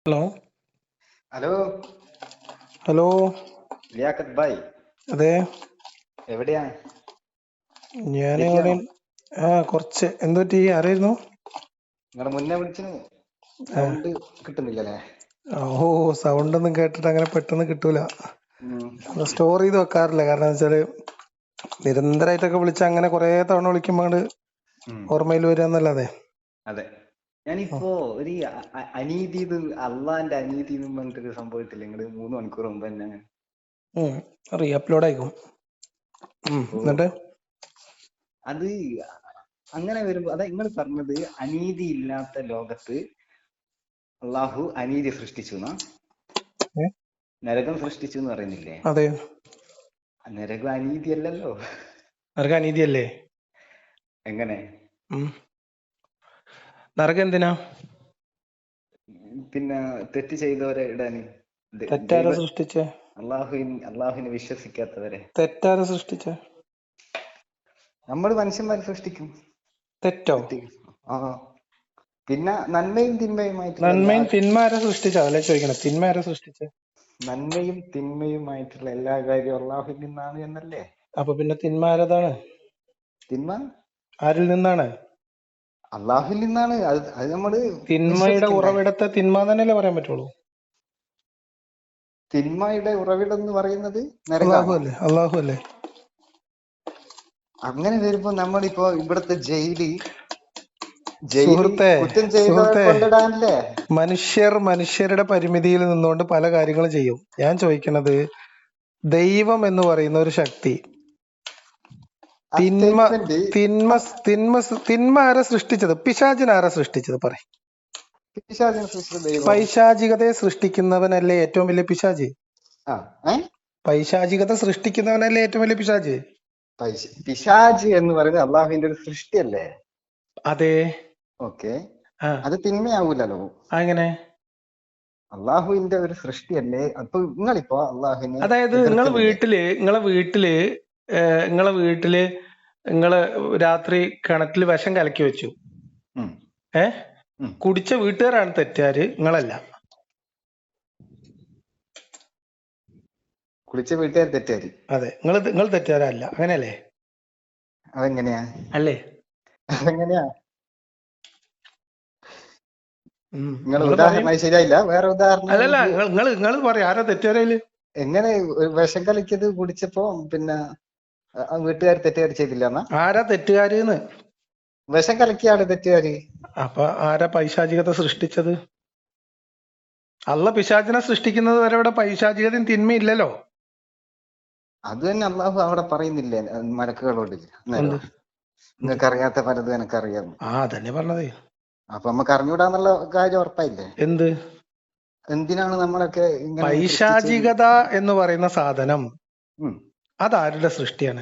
Hello hello hello. Liaquat bhai, അതെ, എവിടെയാ? ഞാനിവിടെ. ബിസിയാണോ? കുറച്ച് എന്ത് പറ്റി, ആരായിരുന്നു? നിങ്ങളെ മുന്നേ വിളിച്ചിന്, ആ, സൗണ്ട് കിട്ടുന്നില്ലല്ലേ? ഓ, സൗണ്ട് ഒന്നും കേട്ടിട്ട് അങ്ങനെ പെട്ടെന്ന് കിട്ടൂല. ഉം. സ്റ്റോർ ചെയ്ത് വെക്കാറില്ല, കാരണം എന്ന് വെച്ചാല് നിരന്തരമായിട്ടൊക്കെ വിളിച്ച അങ്ങനെ കുറെ തവണ വിളിക്കുമ്പോ അങ്ങട് ഉം. ഓർമ്മയിൽ വരിക എന്നല്ലാതെ. അതെ, ഞാനിപ്പോ ഒരു അനീതി, ഇത് അള്ളാന്റെ അനീതി എന്ന് പറഞ്ഞിട്ടൊരു സംഭവത്തില്ല, നിങ്ങള് 3 മണിക്കൂർ മുമ്പ് തന്നെ. Re upload ആയിക്കും. ഓ, എന്നിട്ട് അത് അങ്ങനെ വരുമ്പോ അതാ നിങ്ങൾ പറഞ്ഞത്, അനീതി ഇല്ലാത്ത ലോകത്ത് അള്ളാഹു അനീതി സൃഷ്ടിച്ചു എന്നാ, ഏ? നരകം സൃഷ്ടിച്ചു എന്ന് പറയുന്നില്ലേ? അതെ, നരകം അനീതി അല്ലല്ലോ. നരക അനീതിയല്ലേ? എങ്ങനെ? ഉം. നരകം എന്തിനാ? പിന്നെ തെറ്റ് ചെയ്തവരെ ഇടാന്, തെറ്റാര ദൈവ സൃഷ്ടിച്ചേ? അള്ളാഹുവിനെ വിശ്വസിക്കാത്തവരെ. തെറ്റാര സൃഷ്ടിച്ചേ? നമ്മൾ മനുഷ്യന്മാർ സൃഷ്ടിക്കും തെറ്റോ? തെറ്റ്. ആ, പിന്നെ നന്മയും തിന്മയുമായിട്ടുള്ള എല്ലാ നന്മയും തിന്മ ആരാ സൃഷ്ടിച്ച, അതല്ലേ ചോദിക്കണേ. തിന്മ ആരാ സൃഷ്ടിച്ചേ? നന്മയും തിന്മയുമായിട്ടുള്ള എല്ലാ കാര്യവും അള്ളാഹുവിൽ നിന്നാണ് എന്നല്ലേ? അപ്പൊ പിന്നെ തിന്മ ആരതാണ്? തിന്മ ആരിൽ നിന്നാണ്? അള്ളാഹുവിൽ നിന്നാണ്. അത് നമ്മള് തിന്മയുടെ വിശ്വസിക്കണ്ടേ? ഉറവിടത്തെ തിന്മ എന്നല്ലേ പറയാൻ പറ്റുള്ളൂ. തിന്മയുടെ ഉറവിടം എന്ന് പറയുന്നത് അള്ളാഹു നരകാണോ? അല്ലേ? അള്ളാഹു അല്ലേ? അങ്ങനെ വരുമ്പോ നമ്മളിപ്പോ ഇവിടുത്തെ ജയില് സുഹൃത്തെ, കുറ്റം ചെയ്തവരെ സുഹൃത്തെ, കൊണ്ടിടാനല്ലേ? മനുഷ്യരുടെ പരിമിതിയിൽ നിന്നുകൊണ്ട് പല കാര്യങ്ങളും ചെയ്യും. ഞാൻ ചോദിക്കണത്, ദൈവം എന്ന് പറയുന്ന ഒരു ശക്തി ആ തിന്മ സ്റ്റേറ്റ്മെന്റ് തിന്മ തിന്മ ആരാ സൃഷ്ടിച്ചത്? പിശാചിനെ ആരാ സൃഷ്ടിച്ചത്? പറയും. പിശാചിനെ സൃഷ്ടിച്ച ദൈവം. പൈശാചികതയെ സൃഷ്ടിക്കുന്നവനല്ലേ ഏറ്റവും വലിയ പിശാച്? ആ, ഏ പൈശാചികത സൃഷ്ടിക്കുന്നവനല്ലേ ഏറ്റവും വലിയ പിശാച്? പിശാജ് എന്ന് പറയുന്നത് അള്ളാഹുവിന്റെ ഒരു സൃഷ്ടിയല്ലേ? അതെ. ഓക്കെ, ആ, അത് തിന്മയാവൂലല്ലോ. അങ്ങനെ. അള്ളാഹുവിന്റെ ഒരു സൃഷ്ടിയല്ലേ? അപ്പൊ നിങ്ങളിപ്പോ അള്ളാഹുവിനെ അതായത് എതിർക്കുന്നില്ലേ? നിങ്ങളെ വീട്ടില് നിങ്ങള് രാത്രി കിണറ്റിൽ വിഷം കലക്കി വെച്ചു. ഉം, ഏ ഉം. കുടിച്ച വീട്ടുകാരാണ് തെറ്റുകാര്, നിങ്ങളല്ല. കുളിച്ച വീട്ടുകാർ തെറ്റുകാരി? അതെ, നിങ്ങൾ തെറ്റുകാരല്ല, അങ്ങനെയല്ലേ? അതെങ്ങനെയാ? അല്ലേ? അതെങ്ങനെയാ? നിങ്ങൾ നിങ്ങൾ പറയും. ഉദാഹരണം ശരിയായില്ല, വേറെ ഉദാഹരണം അല്ലല്ല, എനിക്ക്. നിങ്ങൾ പറയും, ആരാ തെറ്റുകാരയില്? എങ്ങനെ ഒരു വിഷം കലക്കിയത് കുടിച്ചപ്പോ പിന്നെ വീട്ടുകാർ തെറ്റുകാരി ചെയ്തില്ല എന്നാ? ആരാ തെറ്റുകാരിന്ന്? വിഷം കലക്കിയാണ് തെറ്റുകാരി. അപ്പൊ ആരാ പൈശാചികത സൃഷ്ടിച്ചത്? അള്ള പിശാചിനെ സൃഷ്ടിക്കുന്നത് വരെ ഇവിടെ പൈശാചികതയും തിന്മയില്ലല്ലോ. അത് തന്നെ അള്ളാഹു അവിടെ പറയുന്നില്ലേ മലക്കുകളോട്? എന്ത്? അന്നേരം നിങ്ങൾക്ക് അറിയാത്ത പലതും എനിക്കറിയാം. അതന്നെ പറഞ്ഞതേ. അപ്പൊ നമുക്ക് അറിഞ്ഞൂടാന്നുള്ള കാര്യം ഉറപ്പായില്ലേ? എന്ത്? എന്തിനാണ് നമ്മളൊക്കെ ഇങ്ങനെ സൃഷ്ടിച്ചത്? പൈശാചികത എന്ന് പറയുന്ന സാധനം ഉം. അതാരുടെ സൃഷ്ടിയാണ്?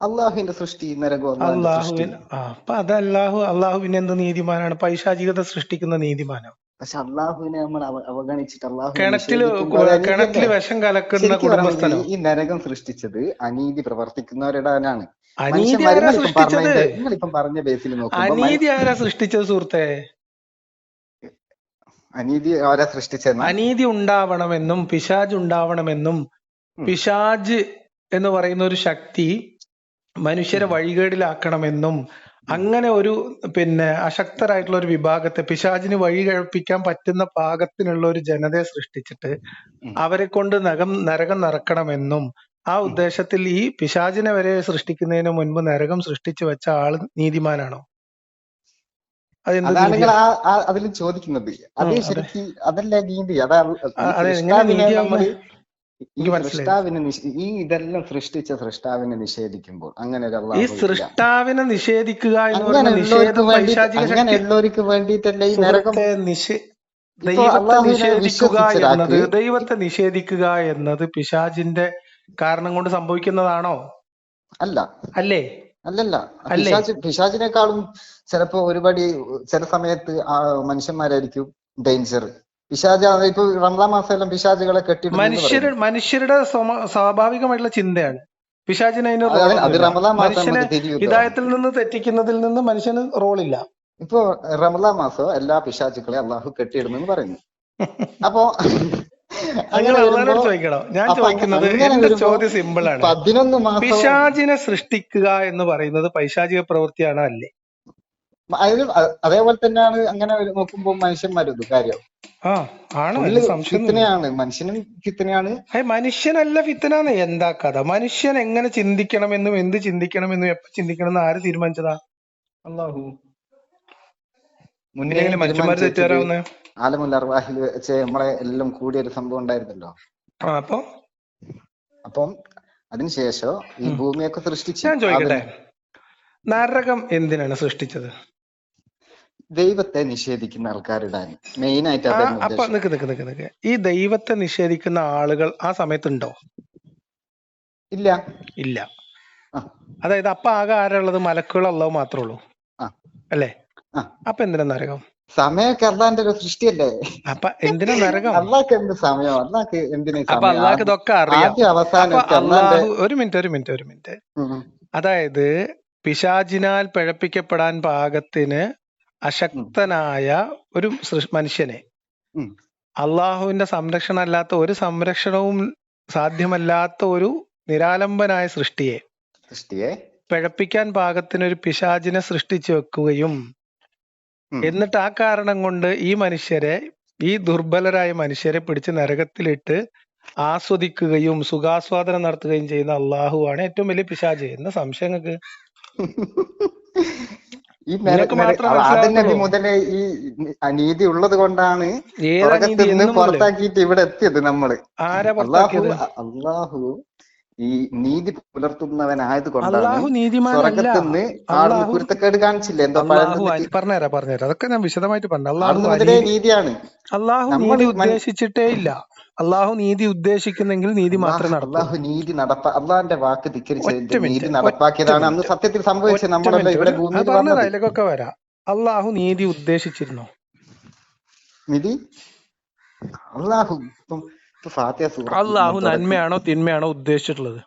അള്ളാഹുവിന്റെ സൃഷ്ടി, നരകം അള്ളാഹിന്റെ സൃഷ്ടി. അപ്പൊ അത് അള്ളാഹു പിന്നെ എന്ത് നീതിമാനാണ്? പൈശാചികത സൃഷ്ടിക്കുന്ന നീതിമാനോ? പക്ഷെ അള്ളാഹുവിനെ നമ്മൾ അവഗണിച്ചിട്ട് അള്ളാഹുവിനെ കിണറ്റില് നിഷേധിക്കുമ്പോൾ അത് അനീതിയല്ലേ? കിണറ്റില് വിഷം കലക്കുന്ന ശരിക്കും പറഞ്ഞെങ്കിൽ കുടുംബസ്ഥനോ? ഈ നരകം സൃഷ്ടിച്ചത് അനീതി പ്രവർത്തിക്കുന്നവരിടാനാണ്. അനീതി മനുഷ്യന്മാർ ആരാ സൃഷ്ടിച്ചത്? നിങ്ങളിപ്പം പറഞ്ഞ ബേസിൽ നോക്കുമ്പോ അനീതി ആരാ സൃഷ്ടിച്ചത് സുഹൃത്തെ? അനീതി ആരാ സൃഷ്ടിച്ചെന്നാ? അനീതി ഉണ്ടാവണമെന്നും പിശാജ് ഉണ്ടാവണമെന്നും ഉം. പിശാജ് എന്ന് പറയുന്ന ഒരു ശക്തി മനുഷ്യരെ വഴികേടിലാക്കണമെന്നും അങ്ങനെ ഒരു അശക്തരായിട്ടുള്ള ഒരു വിഭാഗത്തെ, പിശാചിന് വഴി കഴിപ്പിക്കാൻ പറ്റുന്ന പാകത്തിനുള്ള ഒരു ജനതയെ സൃഷ്ടിച്ചിട്ട് ഉം. അവരെ കൊണ്ട് നരകം നിറക്കണമെന്നും ആ ഉദ്ദേശത്തിൽ ഈ പിശാചിനെ വരെ സൃഷ്ടിക്കുന്നതിന് മുൻപ് നരകം സൃഷ്ടിച്ചു വെച്ച ആള് നീതിമാനാണോ? അതെന്ത് അതാണ് നിങ്ങൾ നീതിയാ? അതിൽ ചോദിക്കുന്നത്. അത് അതെ, ശരിക്ക് അതല്ല നീതി. അതാ ഈ അതെ. എങ്ങനെ സൃഷ്ടാവിനെ നീതിയാവുന്നേ? നമ്മള് ഈ എനിക്ക് മനസ്സിലായില്ല. സൃഷ്ടാവിനെ ഈ ഇതെല്ലാം സൃഷ്ടിച്ച സൃഷ്ടാവിനെ നിഷേധിക്കുമ്പോൾ അങ്ങനെ ഒരു ഈ അള്ളാഹു ഇല്ല. സൃഷ്ടാവിനെ നിഷേധിക്കുക എന്ന് പറയുന്ന അങ്ങനെയുള്ളവർക്ക് നിഷേധം വേണ്ടിട്ട് പൈശാചിക ശക്തി. അങ്ങനെയുള്ളവർക്ക് വേണ്ടിയിട്ടല്ലേ ഈ നരകം? സുഹൃത്തെ, ഇപ്പൊ ദൈവത്തെ അള്ളാഹുവിനെ നിഷേധിക്കുക വിശ്വസിച്ച ഒരാൾക്ക് എന്നത് പിശാചിന്റെ കാരണം കൊണ്ട് സംഭവിക്കുന്നതാണോ? അല്ല, അല്ലേ? അല്ലല്ല. അല്ലേ? പിശാചിനേക്കാളും ചിലപ്പോ ഒരുപടി ചില സമയത്ത് മനുഷ്യന്മാരായിരിക്കും ഡേഞ്ചർ. ഇപ്പൊ റമദാൻ മാസമെല്ലാം പിശാചുകളെ കെട്ടിടുന്നു എന്ന് പറയുന്നു. മനുഷ്യരുടെ സ്വാഭാവികമായിട്ടുള്ള ചിന്തയാണ്. പിശാചിന് അതിന് അത് റോളൊന്നുമില്ല. റമദാൻ മാസം മനുഷ്യനെ നമുക്ക് തിരിയുമല്ലോ. ഹിദായത്തിൽ നിന്ന് തെറ്റിക്കുന്നതിൽ നിന്ന് മനുഷ്യന് റോളില്ല. ഇപ്പൊ റമദാൻ മാസം എല്ലാ പിശാചുക്കളെ അള്ളാഹു കെട്ടിയിടുന്നു എന്ന് പറയുന്നു. അപ്പോ നിങ്ങൾ അങ്ങനെ വരുമ്പോ അള്ളാഹിനോട് ചോദിക്കണോ? ഞാൻ അപ്പൊ ചോദിക്കുന്നത്, അങ്ങനെ എന്റെ വരുമ്പോ ചോദ്യം സിമ്പിൾ ആണ്. 11 മാസം പിശാചിനെ സൃഷ്ടിക്കുക എന്ന് പറയുന്നത് പൈശാചിക പ്രവൃത്തിയാണോ അല്ലേ? അതേപോലെ തന്നെയാണ് അങ്ങനെ നോക്കുമ്പോ മനുഷ്യന്മാരത് കാര്യം ആ ആണ്, ഫുള്ള് അതിൽ സംശയമൊന്നുമില്ല. ഫിത്തനയാണ്, മനുഷ്യനും ഫിത്തനയാണ്. മനുഷ്യനല്ല ഫിത്തനാന്ന്. എന്താ കഥ? മനുഷ്യൻ എങ്ങനെ ചിന്തിക്കണമെന്നും എന്ത് ചിന്തിക്കണമെന്നും എപ്പോ ചിന്തിക്കണമെന്നും ആര് തീരുമാനിച്ചതാ? അള്ളാഹു മുന്നേ പിന്നെങ്ങനെ മനുഷ്യന്മാര് തീരുമാനിച്ചു വെച്ചത്. തെറ്റുകാരാവുന്നേ? ആലമുൽ അർവാഹിൽ വെച്ച് നമ്മളെ എല്ലാം കൂടിയ ഒരു സംഭവം ഉണ്ടായിരുന്നല്ലോ. അപ്പൊ അപ്പം അതിനുശേഷം ഈ ഭൂമിയൊക്കെ സൃഷ്ടിച്ചു. ഞാൻ ചോദിക്കട്ടെ, നരകം എന്തിനാണ് സൃഷ്ടിച്ചത്? ദൈവത്തെ നിഷേധിക്കുന്ന ആൾക്കാരുടെ മെയിൻ ആയിട്ട് അപ്പൊ നിക്ക് ഈ ദൈവത്തെ നിഷേധിക്കുന്ന ആളുകൾ ആ സമയത്തുണ്ടോ? ഇല്ല. ഇല്ല. അതായത് അപ്പൊ ആകെ ആരുള്ളത്? മലക്കുകൾ, അല്ലാഹു മാത്രമേ ഉള്ളൂ അല്ലേ? അപ്പൊ എന്തിനാ നരകം? സമയമൊക്കെ അള്ളാന്റെ ഒരു സൃഷ്ടിയല്ലേ. അപ്പൊ എന്തിനാ നരകം? അള്ളാഹ്ക്ക് എന്ത് സമയം? അള്ളാഹ്ക്ക് എന്തിനാ? അപ്പൊ അള്ളാഹ്ക്ക് ഇതൊക്കെ അറിയാം. അവസാനം ഒരു മിനിറ്റ്. അതായത് പിശാചിനാൽ പിഴപ്പിക്കപ്പെടാൻ പാകത്തിന് അശക്തനായ ഒരു മനുഷ്യനെ അള്ളാഹുവിന്റെ സംരക്ഷണം അല്ലാത്ത ഒരു സംരക്ഷണവും സാധ്യമല്ലാത്ത ഒരു നിരാലംബനായ സൃഷ്ടിയെ പിഴപ്പിക്കാൻ പാകത്തിന് ഒരു പിശാചിനെ സൃഷ്ടിച്ചു വെക്കുകയും എന്നിട്ട് ആ കാരണം കൊണ്ട് ഈ ദുർബലരായ മനുഷ്യരെ പിടിച്ച് നരകത്തിലിട്ട് ആസ്വദിക്കുകയും സുഖാസ്വാദനം നടത്തുകയും ചെയ്യുന്ന അള്ളാഹുവാണ് ഏറ്റവും വലിയ പിശാച് എന്ന സംശയം നിങ്ങൾക്ക്? മുതലേ ഈ അനീതി ഉള്ളത് കൊണ്ടാണ് പുറത്താക്കിയിട്ട് ഇവിടെ എത്തിയത് നമ്മള്. അള്ളാഹു ഈ നീതി പുലർത്തുന്നവനായത് കൊണ്ടാണ് സ്വർഗത്തിന്ന് ആടുന്ന് കുരുത്തക്കേട് കാണിച്ചില്ലേ? എന്തോ പറഞ്ഞുതരാം അതൊക്കെ ഞാൻ വിശദമായിട്ട് പറഞ്ഞു. നീതിയാണ്. അള്ളാഹു നീതി ഉദ്ദേശിച്ചിട്ടേ ഇല്ല. അള്ളാഹു നീതി ഉദ്ദേശിക്കുന്നെങ്കിൽ നീതി മാത്രമേ നടക്കൂ. അള്ളാഹു നീതി അള്ളാന്റെ വാക്ക് ധിക്കരിച്ച് നീതി നടപ്പാക്കിയതാണ് അന്ന് സത്യത്തിൽ സംഭവിച്ചത്. നമ്മളെ ഇവിടെ ഭൂമിയിൽ അതിലേക്കൊക്കെ വരാം. അള്ളാഹു നീതി ഉദ്ദേശിച്ചിരുന്നോ? നീതി അള്ളാഹു നന്മയാണോ തിന്മയാണോ ഉദ്ദേശിച്ചിട്ടുള്ളത്?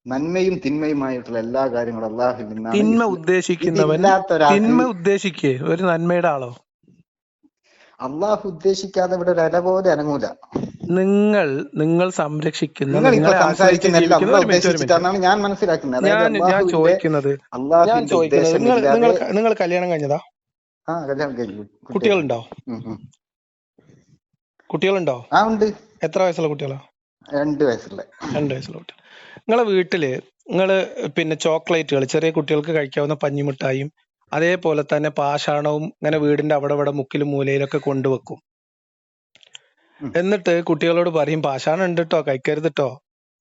നന്മയും തിന്മയുമായിട്ടുള്ള എല്ലാ കാര്യങ്ങളും അള്ളാഹു നിന്നാണ്. തിന്മ ഉദ്ദേശിക്കുന്നവൻ തിന്മ ഉദ്ദേശിക്കേ ഒരു നന്മയുടെ ആളോ? അള്ളാഹു ഉദ്ദേശിക്കാതെ ഇവിടെ ഒരു അല പോലെ അനങ്ങൂല. നിങ്ങൾ സംരക്ഷിക്കുന്ന ഞാൻ മനസ്സിലാക്കുന്നത്. ഞാൻ ചോദിക്കുന്നത് നിങ്ങൾ കല്യാണം കഴിഞ്ഞതാ? കല്യാണം കഴിഞ്ഞു. കുട്ടികളുണ്ടോ? ആ ഉണ്ട്. എത്ര വയസ്സുള്ള കുട്ടികളാ? 2 വയസ്സുള്ള കുട്ടികൾ. നിങ്ങളെ വീട്ടില് പിന്നെ ചോക്ലേറ്റുകൾ, ചെറിയ കുട്ടികൾക്ക് കഴിക്കാവുന്ന പഞ്ഞിമിഠായും അതേപോലെ തന്നെ പാഷാണവും ഇങ്ങനെ വീടിന്റെ അവിടെ മുക്കിലും മൂലയിലൊക്കെ കൊണ്ടുവെക്കും. എന്നിട്ട് കുട്ടികളോട് പറയും പാഷാണം ഉണ്ട് ട്ടോ, കഴിക്കരുത്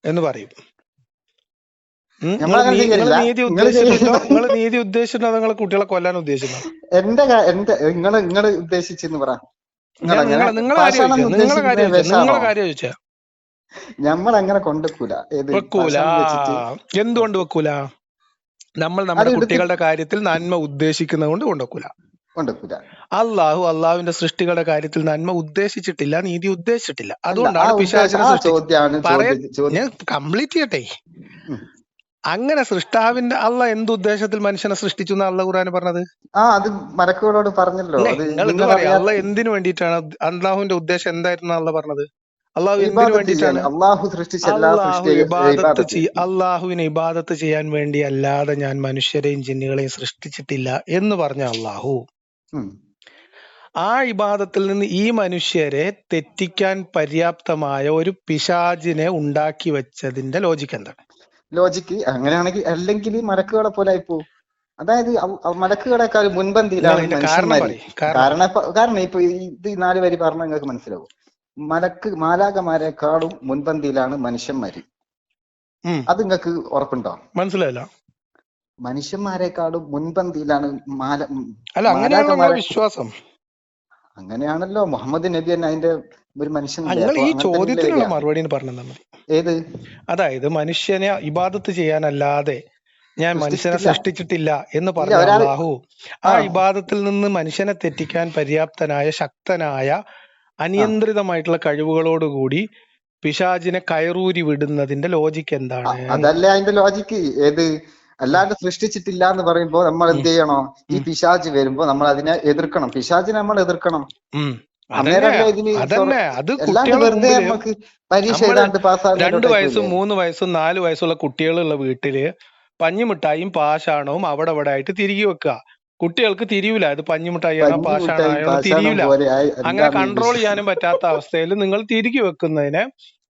എന്ന് പറയും. നിങ്ങൾ നീതി ഉദ്ദേശിച്ചിട്ടോ നിങ്ങൾ കുട്ടികളെ കൊല്ലാൻ ഉദ്ദേശിച്ചോ? നിങ്ങള് ഉദ്ദേശിച്ചെന്ന് പറ. നിങ്ങളെ കാര്യം ചോദിച്ചാ നമ്മളങ്ങനെ കൊണ്ടുവെക്കൂല. എന്തുകൊണ്ട് വെക്കൂല? നമ്മുടെ കുട്ടികളുടെ കാര്യത്തിൽ നന്മ ഉദ്ദേശിക്കുന്നത് കൊണ്ട് കൊണ്ടുവെക്കൂല. അള്ളാഹുവിന്റെ സൃഷ്ടികളുടെ കാര്യത്തിൽ നന്മ ഉദ്ദേശിച്ചിട്ടില്ല, നീതി ഉദ്ദേശിച്ചിട്ടില്ല. അതുകൊണ്ടാണ് പിശാചിനെ കംപ്ലീറ്റ് ചെയ്യട്ടെ. അങ്ങനെ സൃഷ്ടാവിന്റെ അള്ളാഹ് എന്ത് ഉദ്ദേശത്തിൽ മനുഷ്യനെ സൃഷ്ടിച്ചു എന്ന് അള്ളാഹ് ഖുർആനിൽ പറഞ്ഞത്? അത് മലക്കുകളോട് പറഞ്ഞല്ലോ. അള്ളാഹ് എന്തിനു വേണ്ടിയിട്ടാണ്? അള്ളാഹുവിന്റെ ഉദ്ദേശം എന്തായിരുന്നു അള്ളാഹ് പറഞ്ഞത്? അള്ളാഹു എന്തിനു വേണ്ടിയിട്ടാണ്? അള്ളാഹുവിനെ ഇബാദത്ത് ചെയ്യാൻ വേണ്ടി അല്ലാതെ ഞാൻ മനുഷ്യരെയും ജിന്നുകളെയും സൃഷ്ടിച്ചിട്ടില്ല എന്ന് പറഞ്ഞ അള്ളാഹു ആ ഇബാദത്തിൽ നിന്ന് ഈ മനുഷ്യരെ തെറ്റിക്കാൻ പര്യാപ്തമായ ഒരു പിശാചിനെ ഉണ്ടാക്കി വെച്ചതിന്റെ ലോജിക്ക് എന്താണ്? ലോജിക്ക് അങ്ങനെയാണെങ്കിൽ അല്ലെങ്കിൽ മലക്കുകളെ പോലെ ആയിപ്പോ. അതായത് മലക്കുകളെക്കാൾ മുൻപന്തിയിലാണ് മനുഷ്യന്മാര്. കാരണം ഇപ്പൊ ഇത് 4 വരി പറഞ്ഞാൽ നിങ്ങൾക്ക് മനസ്സിലാവും. മാലാഖമാരെക്കാളും മുൻപന്തിയിലാണ് മനുഷ്യന്മാര്. അത് നിങ്ങൾക്ക് ഉറപ്പുണ്ടോ? മനസ്സിലായില്ല. മനുഷ്യന്മാരെക്കാളും മുൻപന്തിയിലാണ് വിശ്വാസം. അങ്ങനെയാണല്ലോ മുഹമ്മദ് നബി തന്നെ അതിന്റെ ഒരു മനുഷ്യൻ. ഈ ചോദ്യത്തിനുള്ള മറുപടി പറഞ്ഞാൽ മതി. ഏത്? അതായത് മനുഷ്യനെ ഇബാദത്ത് ചെയ്യാനല്ലാതെ ഞാൻ മനുഷ്യനെ സൃഷ്ടിച്ചിട്ടില്ല എന്ന് പറഞ്ഞ അല്ലാഹു ആ ഇബാദത്തിൽ നിന്ന് മനുഷ്യനെ തെറ്റിക്കാൻ പര്യാപ്തനായ ശക്തനായ അനിയന്ത്രിതമായിട്ടുള്ള കഴിവുകളോടുകൂടി പിശാചിനെ കയറൂരി വിടുന്നതിന്റെ ലോജിക്ക് എന്താണ്? അതല്ലേ അതിന്റെ ലോജിക്ക്. ഏത്? അല്ലാതെ സൃഷ്ടിച്ചിട്ടില്ല എന്ന് പറയുമ്പോ നമ്മൾ എന്ത് ചെയ്യണോ? ഈ പിശാച് വരുമ്പോ നമ്മൾ അതിനെ എതിർക്കണം. പിശാചിനെ നമ്മൾ എതിർക്കണം. അന്നേരമല്ലേ ഇതിന് അതന്നെ അത് അല്ലാണ്ട് കുട്ടികളെ വെറുതെ മുമ്പില് നമുക്ക് പരീക്ഷ നമ്മള് എഴുതാണ്ട് 2 പാസ്സാകുന്നതിലോട്ട് വയസ്സും പോയില്ലേ? 3 വയസ്സും 4 വയസ്സുള്ള കുട്ടികളുള്ള വീട്ടില് പഞ്ഞിമിഠായും പാഷാണവും അവിടെ അവിടെ ആയിട്ട് തിരികെ വെക്കുക. കുട്ടികൾക്ക് തിരിയൂല ഇത് പഞ്ഞിമിഠായിയാണോ പഞ്ഞി മിഠായി പാഷാണായോ പാഷാണം തിരിയൂല. പോലെ അങ്ങനെ എല്ലാം കൺട്രോൾ ചെയ്യാനും പറ്റാത്ത അവസ്ഥയിൽ നിങ്ങൾ തിരികെ വെക്കുന്നതിന്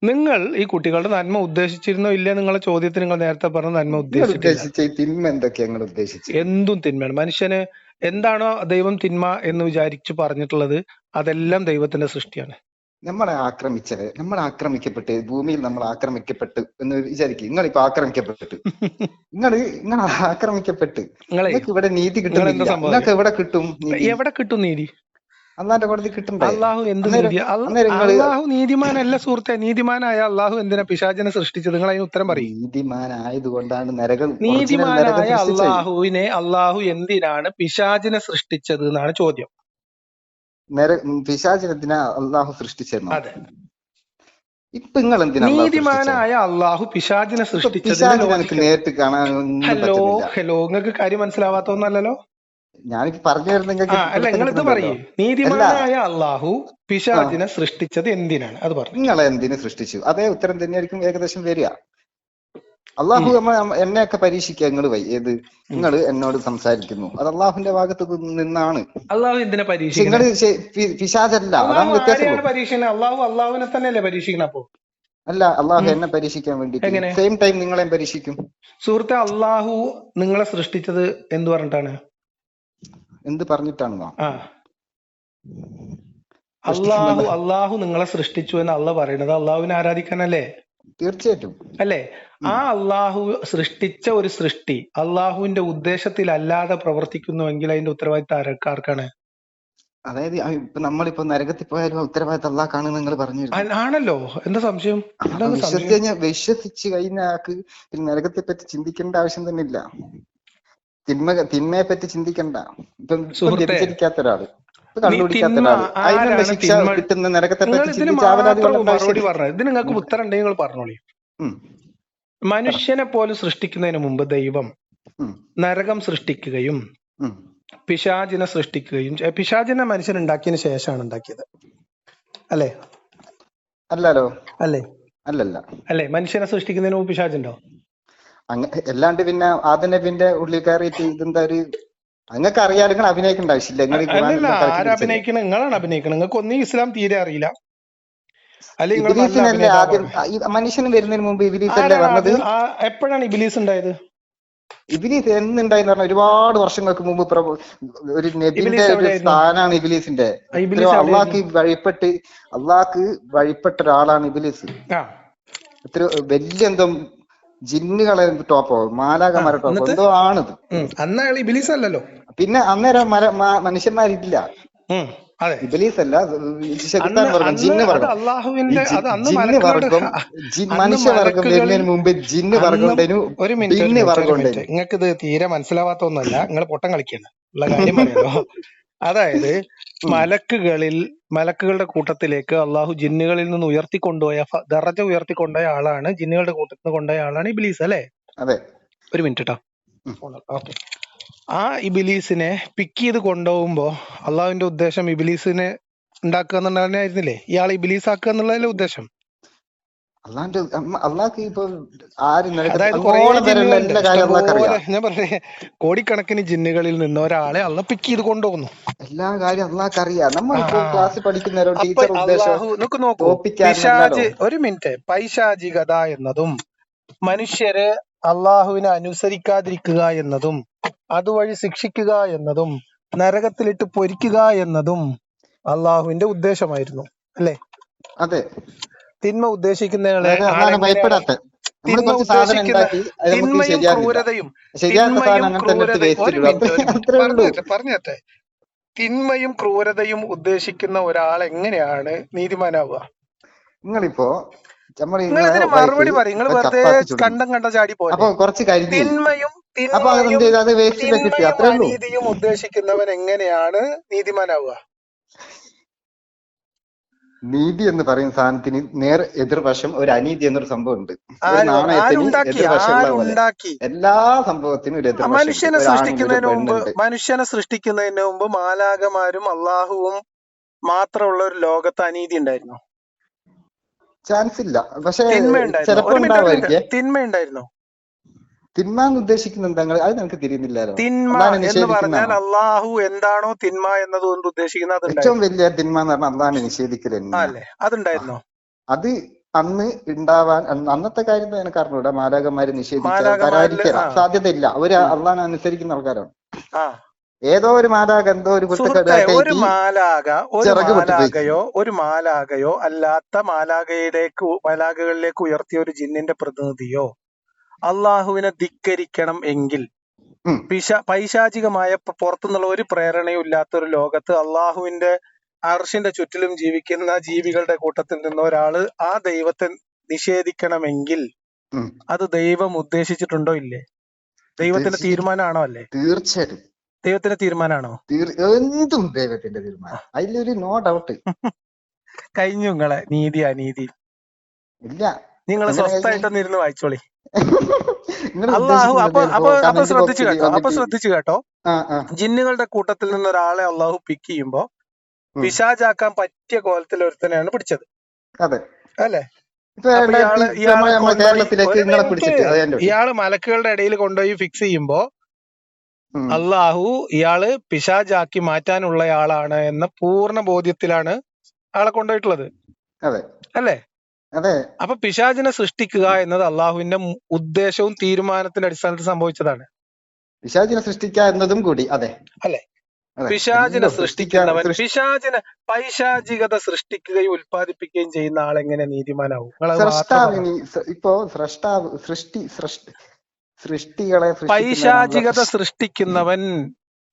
നിങ്ങൾ ഈ കുട്ടികളുടെ നന്മ ഉദ്ദേശിച്ചിരുന്നോ ഇല്ലേ? നിങ്ങളെ ചോദ്യത്തിന് നിങ്ങൾ നേരത്തെ പറഞ്ഞ നന്മ നിങ്ങൾ ഉദ്ദേശിച്ചിട്ടില്ല. ഉദ്ദേശിച്ച ഈ തിന്മ എന്തൊക്കെയാ നിങ്ങൾ ഉദ്ദേശിച്ചത്? എന്തും തിന്മയാണ്. മനുഷ്യന് എന്താണോ ദൈവം തിന്മ എന്ന് വിചാരിച്ചു പറഞ്ഞിട്ടുള്ളത് അതെല്ലാം ദൈവത്തിന്റെ സൃഷ്ടിയാണ്. നമ്മളെ ആക്രമിക്കപ്പെട്ട് ഭൂമിയിൽ നമ്മൾ ആക്രമിക്കപ്പെട്ടു എന്ന് വിചാരിക്കും. നിങ്ങളിപ്പോ ആക്രമിക്കപ്പെട്ട് നിങ്ങൾ ആക്രമിക്കപ്പെട്ട് നിങ്ങൾക്ക് ഇവിടെ നീതി കിട്ടുന്നില്ല. നിങ്ങൾക്ക് എവിടെ കിട്ടും നീതി? എവിടെ കിട്ടും നീതി? അള്ളാന്റെ കോടതി കിട്ടണ്ടേ? അള്ളാഹു എന്ത് നീതി? അള്ളാഹു നീതിമാനല്ല സുഹൃത്തെ. നീതിമാനായ അള്ളാഹു എന്തിനാ പിശാചിനെ സൃഷ്ടിച്ചത്? നിങ്ങൾ അതിന് ഉത്തരം പറയും. നീതിമാനായതുകൊണ്ടാണ് നരകം. നീതിമാനായ അള്ളാഹു എന്തിനാണ് പിശാചിനെ സൃഷ്ടിച്ചത് എന്നാണ് ചോദ്യം. പിശാചിനെന്തിനാ അള്ളാഹു സൃഷ്ടിച്ചിരുന്നു? അതെ. ഇപ്പൊ നിങ്ങൾ എന്തിനാ? നീതിമാനായ അള്ളാഹു പിശാചിനെ സൃഷ്ടിച്ചത് നേരിട്ട് കാണാൻ ഹലോ നിങ്ങൾക്ക് കാര്യം മനസ്സിലാവാത്തൊന്നല്ലോ. ഞാനിപ്പോ പറഞ്ഞു തരുന്നെങ്കിൽ അല്ല നിങ്ങൾ ഇത് പറയേ. നീതിമാനായ അള്ളാഹു പിശാചിനെ സൃഷ്ടിച്ചത് എന്തിനാണ്? അത് പറഞ്ഞു. നിങ്ങൾ എന്തിനു സൃഷ്ടിച്ചു? അതേ ഉത്തരം തന്നെയായിരിക്കും ഏകദേശം വരിക. അള്ളാഹു എന്നെയൊക്കെ പരീക്ഷിക്കുക. നിങ്ങൾ എന്നോട് സംസാരിക്കുന്നു, അത് അള്ളാഹുവിന്റെ ഭാഗത്ത് നിന്നാണ്. അള്ളാഹു എന്തിനാ പരീക്ഷിക്കുന്നത്? നിങ്ങൾ പിശാചല്ല, അതാണ് വ്യത്യാസം. പരീക്ഷിക്കുന്നത് അള്ളാഹുവിനെ തന്നെയല്ലേ പരീക്ഷിക്കണം. അപ്പോ അല്ല, അള്ളാഹു എന്നെ പരീക്ഷിക്കാൻ വേണ്ടി സെയിം ടൈം നിങ്ങളെയും പരീക്ഷിക്കും. സുഹൃത്തെ, അള്ളാഹു നിങ്ങളെ സൃഷ്ടിച്ചത് എന്ത് പറഞ്ഞിട്ടാണ്? എന്ത് പറഞ്ഞിട്ടാണോ? അള്ളാഹു നിങ്ങളെ സൃഷ്ടിച്ചു എന്ന് അള്ളാഹ് പറയുന്നത് അള്ളാഹുവിനെ ആരാധിക്കാനല്ലേ? തീർച്ചയായിട്ടും അല്ലേ? ആ അള്ളാഹു സൃഷ്ടിച്ച ഒരു സൃഷ്ടി അള്ളാഹുവിന്റെ ഉദ്ദേശത്തിലല്ലാതെ പ്രവർത്തിക്കുന്നുവെങ്കിൽ അതിന്റെ ഉത്തരവാദിത്തം ആർക്കാണ്? അതായത് ഇപ്പൊ നമ്മളിപ്പോ നരകത്തിൽ പോയാലും ഉത്തരവാദിത്തം അള്ളാഹ്ക്കാണ് നിങ്ങൾ പറഞ്ഞു ആണല്ലോ. എന്താ സംശയം? വിശ്വസിച്ച് കഴിഞ്ഞ ആൾക്ക് പിന്നെ നരകത്തെ പറ്റി ചിന്തിക്കേണ്ട ആവശ്യം തന്നെ ഇല്ല. തിന്മയെ പറ്റി ചിന്തിക്കണ്ട. ഇപ്പം വ്യതിചരിക്കാത്ത ഒരാള്, കണ്ടുപിടിക്കാത്ത ഒരാള്, അതിനുള്ള ശിക്ഷ കിട്ടുന്ന നരകത്തെ പറ്റി മറുപടി പറഞ്ഞത്. ഇതിന് നിങ്ങൾക്ക് ഉത്തരം ഉണ്ടെങ്കിൽ നിങ്ങൾ പറഞ്ഞോളി. മനുഷ്യനെ പോലെ സൃഷ്ടിക്കുന്നതിന് മുമ്പ് ദൈവം നരകം സൃഷ്ടിക്കുകയും പിശാചിനെ സൃഷ്ടിക്കുകയും പിശാചിനെ മനുഷ്യൻ ഉണ്ടാക്കിയതിന് ശേഷമാണ് ഉണ്ടാക്കിയത് അല്ലേ? അല്ലല്ലോ. അല്ലേ? അല്ലല്ല. അല്ലേ? മനുഷ്യനെ സൃഷ്ടിക്കുന്നതിന് മുമ്പ് പിശാചുണ്ടോ? അല്ലാണ്ട് പിന്നെ ആദ്യനബിന്റെ ഉള്ളിൽ കയറിയിട്ട് ഇതെന്താ ഒരു അങ്ങക്ക് അറിയാം. നിങ്ങൾ അഭിനയിക്കേണ്ട ആവശ്യമില്ല. ആരഭിനയിക്കണം? നിങ്ങളാണ് അഭിനയിക്കണം. നിങ്ങൾക്ക് ഒന്നും ഇസ്ലാം തീരെ അറിയില്ല. ഇബ്ലീസിനല്ലേ ആദ്യം മനുഷ്യന് വരുന്നതിന് മുമ്പ് ഇബ്ലീസല്ലേ പറഞ്ഞത്? എപ്പോഴാണ് ഇബ്ലീസ് ഉണ്ടായത്? ഇബ്ലീസ് എന്നുണ്ടായെന്ന് പറഞ്ഞാൽ ഒരുപാട് വർഷങ്ങൾക്ക് മുമ്പ് ഒരു നബിന്റെ ഒരു സ്ഥാനാണ് ഇബ്ലീസിന്റെ. അള്ളാഹ്ക്ക് വഴിപ്പെട്ട ഒരാളാണ് ഇബ്ലീസ്. എത്ര വലിയ എന്തോ ജിന്നുകളെ ടോപ്പോ മാലാകമാരെ ടോപ്പോ എന്തോ ആണിത്. ഇബ്ലീസ് അല്ലല്ലോ. പിന്നെ അന്നേരം മനുഷ്യന്മാരില്ല. ഇബ്ലീസ് അല്ല, മനുഷ്യവർഗം വരുന്നതിന് മുമ്പ് ജിന്ന് വർഗം ഉണ്ടായിരുന്നു. നിങ്ങൾക്ക് ഇത് തീരെ മനസ്സിലാവാത്തൊന്നല്ല. നിങ്ങൾ പൊട്ടം കളിക്കണം ഉള്ള കാര്യം പറയാലോ. അതായത് മലക്കുകളുടെ കൂട്ടത്തിലേക്ക് അള്ളാഹു ജിന്നുകളിൽ നിന്ന് ദറജ ഉയർത്തിക്കൊണ്ടുപോയ ആളാണ്, ജിന്നുകളുടെ കൂട്ടത്തിൽ നിന്ന് കൊണ്ടുപോയ ആളാണ് ഇബ്ലീസ് അല്ലേ? അതെ. ഒരു മിനിറ്റ് കേട്ടോ. ഓക്കെ. ആ ഇബ്ലീസിനെ പിക്ക് ചെയ്ത് കൊണ്ടുപോകുമ്പോ അള്ളാഹുവിന്റെ ഉദ്ദേശം ഇബ്ലീസിനെ ഉണ്ടാക്കുക എന്നുള്ളതായിരുന്നില്ലേ? ഇയാൾ ഇബ്ലീസ് ആക്കുക എന്നുള്ളതല്ലേ ഉദ്ദേശം? ഞാൻ പറഞ്ഞേ, കോടിക്കണക്കിന് ജിന്നുകളിൽ നിന്ന് ഒരാളെ അള്ള പിക്ക് ചെയ്ത് കൊണ്ടുപോകുന്നു. എല്ലാ കാര്യം അള്ളാഹ്ക്ക് അറിയാം. നമ്മളിപ്പോ ക്ലാസ് പഠിക്കുന്നവരോ ഒരു മിനിറ്റ്. പൈശാചികത എന്നതും മനുഷ്യരെ അള്ളാഹുവിനെ അനുസരിക്കാതിരിക്കുക എന്നതും അതുവഴി ശിക്ഷിക്കുക എന്നതും നരകത്തിലിട്ട് പൊരിക്കുക എന്നതും അള്ളാഹുവിന്റെ ഉദ്ദേശമായിരുന്നു അല്ലേ? അതെ. തിന്മ ഉദ്ദേശിക്കുന്നയാളെ പറഞ്ഞേ, തിന്മയും ക്രൂരതയും ഉദ്ദേശിക്കുന്ന ഒരാൾ എങ്ങനെയാണ് നീതിമാനാവുക? നിങ്ങളിപ്പോ മറുപടി പറയും. നിങ്ങൾ വെറുതെ കണ്ട ചാടി പോലെ. തിന്മയും അനീതിയും ഉദ്ദേശിക്കുന്നവൻ എങ്ങനെയാണ് നീതിമാനാവുക? നീതി എന്ന് പറയുന്ന സാധനത്തിന് നേർ എതിർവശം ഒരു അനീതി എന്നൊരു സംഭവം ഉണ്ട്. എല്ലാ സംഭവത്തിനും ഒരു എതിർവശം. മനുഷ്യനെ സൃഷ്ടിക്കുന്നതിന് മുമ്പ് മാലാകമാരും അള്ളാഹുവും മാത്രമുള്ള ഒരു ലോകത്ത് അനീതി ഉണ്ടായിരുന്നോ? ചാൻസ് ഇല്ല. പക്ഷെ തിന്മ ഉണ്ടായിരുന്നോ? ചിലപ്പോ ഒരു മിനിറ്റ് ഉണ്ടാവുമായിരിക്കേ. തിന്മ ഉണ്ടായിരുന്നോ? തിന്മ എന്ന് ഉദ്ദേശിക്കുന്നത് എന്താ? അത് നമുക്ക് തിരിയുന്നില്ലല്ലോ. തിന്മ അള്ളാഹിനെ എന്ന് പറഞ്ഞാൽ നിഷേധിക്കുന്നതാണോ? അള്ളാഹു എന്താണോ തിന്മ എന്നതുകൊണ്ട് ഉദ്ദേശിക്കുന്നത് ഏറ്റവും അതുണ്ടായിരുന്നു വലിയ തിന്മ എന്ന് പറഞ്ഞാൽ അള്ളാഹിനെ നിഷേധിക്കൽ തന്നെയാ. അല്ലേ? അതുണ്ടായിരുന്നോ? അത് അന്ന് ഉണ്ടാവാൻ അന്നത്തെ കാര്യം എനിക്ക് അറിഞ്ഞൂടാ. മാലാഖമാര് നിഷേധിച്ചാൽ മാലാഖമാരില് വരാതിരിക്കാൻ സാധ്യതയില്ല. അവര് അള്ളാഹിനെ അനുസരിക്കുന്ന ആൾക്കാരാണ്. ആ ഏതോ ഒരു മാലാഖ എന്തോ ഒരു സുഹൃത്തെ, ഒരു കുരുത്തക്കേട് ഒരു മാലാഖയോ അല്ലാത്ത മാലാഖകളിലേക്ക് ഉയർത്തിയ ഒരു ജിന്നിന്റെ പ്രതിനിധിയോ അള്ളാഹുവിനെ ധിക്കരിക്കണം എങ്കിൽ പൈശാചികമായ പുറത്തുനിന്നുള്ള ഒരു പ്രേരണയും ഇല്ലാത്ത ഒരു ലോകത്ത് അള്ളാഹുവിന്റെ അർഷിന്റെ ചുറ്റിലും ജീവിക്കുന്ന ജീവികളുടെ കൂട്ടത്തിൽ നിന്ന് ഒരാള് ആ ദൈവത്തെ നിഷേധിക്കണമെങ്കിൽ അത് ദൈവം ഉദ്ദേശിച്ചിട്ടുണ്ടോ ഇല്ലേ? ദൈവത്തിന്റെ തീരുമാനമാണോ അല്ലേ? തീർച്ചയായിട്ടും ദൈവത്തിന്റെ തീരുമാനമാണോ? എന്തും ദൈവത്തിന്റെ തീരുമാനം, അതിലൊരു നോ ഡൗട്ട്. കഴിഞ്ഞു നിങ്ങളെ നീതി അനീതി. ഇല്ല, നിങ്ങൾ സ്വസ്ഥമായിട്ടൊന്ന് ഇരുന്ന് വായിച്ചോളി. അള്ളാഹു അപ്പൊ ശ്രദ്ധിച്ചു കേട്ടോ. ജിന്നുകളുടെ കൂട്ടത്തിൽ നിന്ന് ഒരാളെ അള്ളാഹു പിക്ക് ചെയ്യുമ്പോ പിശാചാക്കാൻ പറ്റിയ കോലത്തിൽ ഒരുത്തനെയാണ് പിടിച്ചത്, അല്ലേ? ഇയാള് മലക്കുകളുടെ ഇടയിൽ കൊണ്ടുപോയി ഫിക്സ് ചെയ്യുമ്പോ അള്ളാഹു ഇയാള് പിശാചാക്കി മാറ്റാനുള്ളയാളാണ് എന്ന പൂർണ്ണ ബോധ്യത്തിലാണ് ആളെ കൊണ്ടുപോയിട്ടുള്ളത്, അല്ലേ? അപ്പൊ പിശാചിനെ സൃഷ്ടിക്കുക എന്നത് അള്ളാഹുവിന്റെ ഉദ്ദേശവും തീരുമാനത്തിന്റെ അടിസ്ഥാനത്തിൽ സംഭവിച്ചതാണ്. പിശാചിനെ സൃഷ്ടിക്കുക എന്നതും കൂടി അല്ലേ? പിശാചിനെ സൃഷ്ടിക്കുന്നവൻ പൈശാചികത സൃഷ്ടിക്കുകയും ഉൽപ്പാദിപ്പിക്കുകയും ചെയ്യുന്ന ആളെങ്ങനെ നീതിമാനാവും? ഇപ്പോ സൃഷ്ടികളെ പൈശാചികത സൃഷ്ടിക്കുന്നവൻ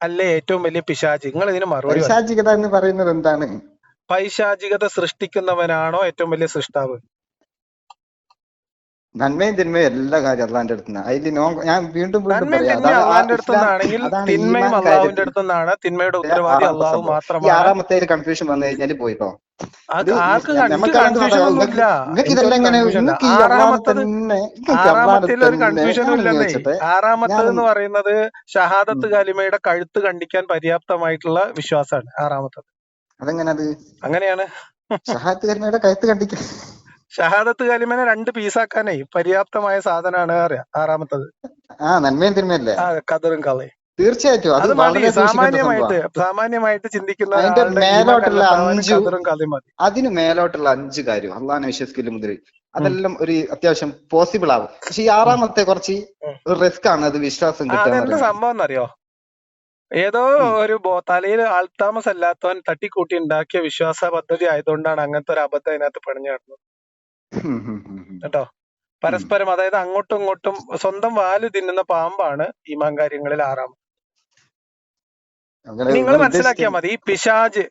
അല്ലേ ഏറ്റവും വലിയ പിശാചി? നിങ്ങൾ ഇതിന് മറുപടി. പൈശാചികത എന്ന് പറയുന്നത് എന്താണ്? പൈശാചികത സൃഷ്ടിക്കുന്നവനാണോ ഏറ്റവും വലിയ സൃഷ്ടാവ്? നന്മയും തിന്മയും എല്ലാ കാര്യം അള്ളാന്റെ അടുത്ത്. ഞാൻ വീണ്ടും അള്ളാന്റെ അടുത്തുനിന്നാണെങ്കിൽ തിന്മയും അള്ളാഹുവിന്റെ അടുത്തുനിന്നാണ്. തിന്മയുടെ ഉത്തരവാദി അള്ളാഹു മാത്രമാണ്. 6-ാമത്തെ കൺഫ്യൂഷൻ വന്നു കഴിഞ്ഞാൽ പോയിട്ടോ. ആറാമത്തേത് എന്ന് പറയുന്നത് ഷഹാദത്ത് കലിമയുടെ കഴുത്ത് കണ്ടിക്കാൻ പര്യാപ്തമായിട്ടുള്ള വിശ്വാസമാണ് ആറാമത്തത്. അതെങ്ങനത്? അങ്ങനെയാണ്. ഷഹാദത്ത് കലിമയുടെ കഴുത്ത് കണ്ടിക്കാൻ, ഷഹാദത്ത് കലിമനെ 2 പീസാക്കാനേ പര്യാപ്തമായ സാധനമാണ് അറിയാം ആറാമത്തത്. നന്മയും തിന്മയല്ലേ? കതറും കളയും. തീർച്ചയായിട്ടും അത് വളരെ സാമാന്യമായിട്ട് ചിന്തിക്കുന്ന അതിന് മേലോട്ടുള്ള 5 കാര്യം അള്ളാഹിനെ വിശ്വസിക്കല് മുതൽ അതെല്ലാം ഒരു അത്യാവശ്യം പോസിബിൾ ആവും. പക്ഷെ ഈ 6-ാമത്തെ കുറച്ച് റിസ്ക് ആണ്. അത് വിശ്വാസം കിട്ടുന്ന സംഭവം എന്നറിയോ? ഏതോ ഒരു തലയിൽ ആൾത്താമസം അല്ലാത്തവൻ തട്ടിക്കൂട്ടി ഉണ്ടാക്കിയ വിശ്വാസ പദ്ധതി ആയതുകൊണ്ടാണ് അങ്ങനത്തെ ഒരു അബദ്ധം അതിനകത്ത് പണിഞ്ഞു കിടന്നത് കേട്ടോ. പരസ്പരം, അതായത് അങ്ങോട്ടും ഇങ്ങോട്ടും സ്വന്തം വാല് തിന്നുന്ന പാമ്പാണ് ഈമാൻ കാര്യങ്ങളിൽ 6-ാമത്. നിങ്ങൾ മനസ്സിലാക്കിയാൽ മതി, പിശാജ്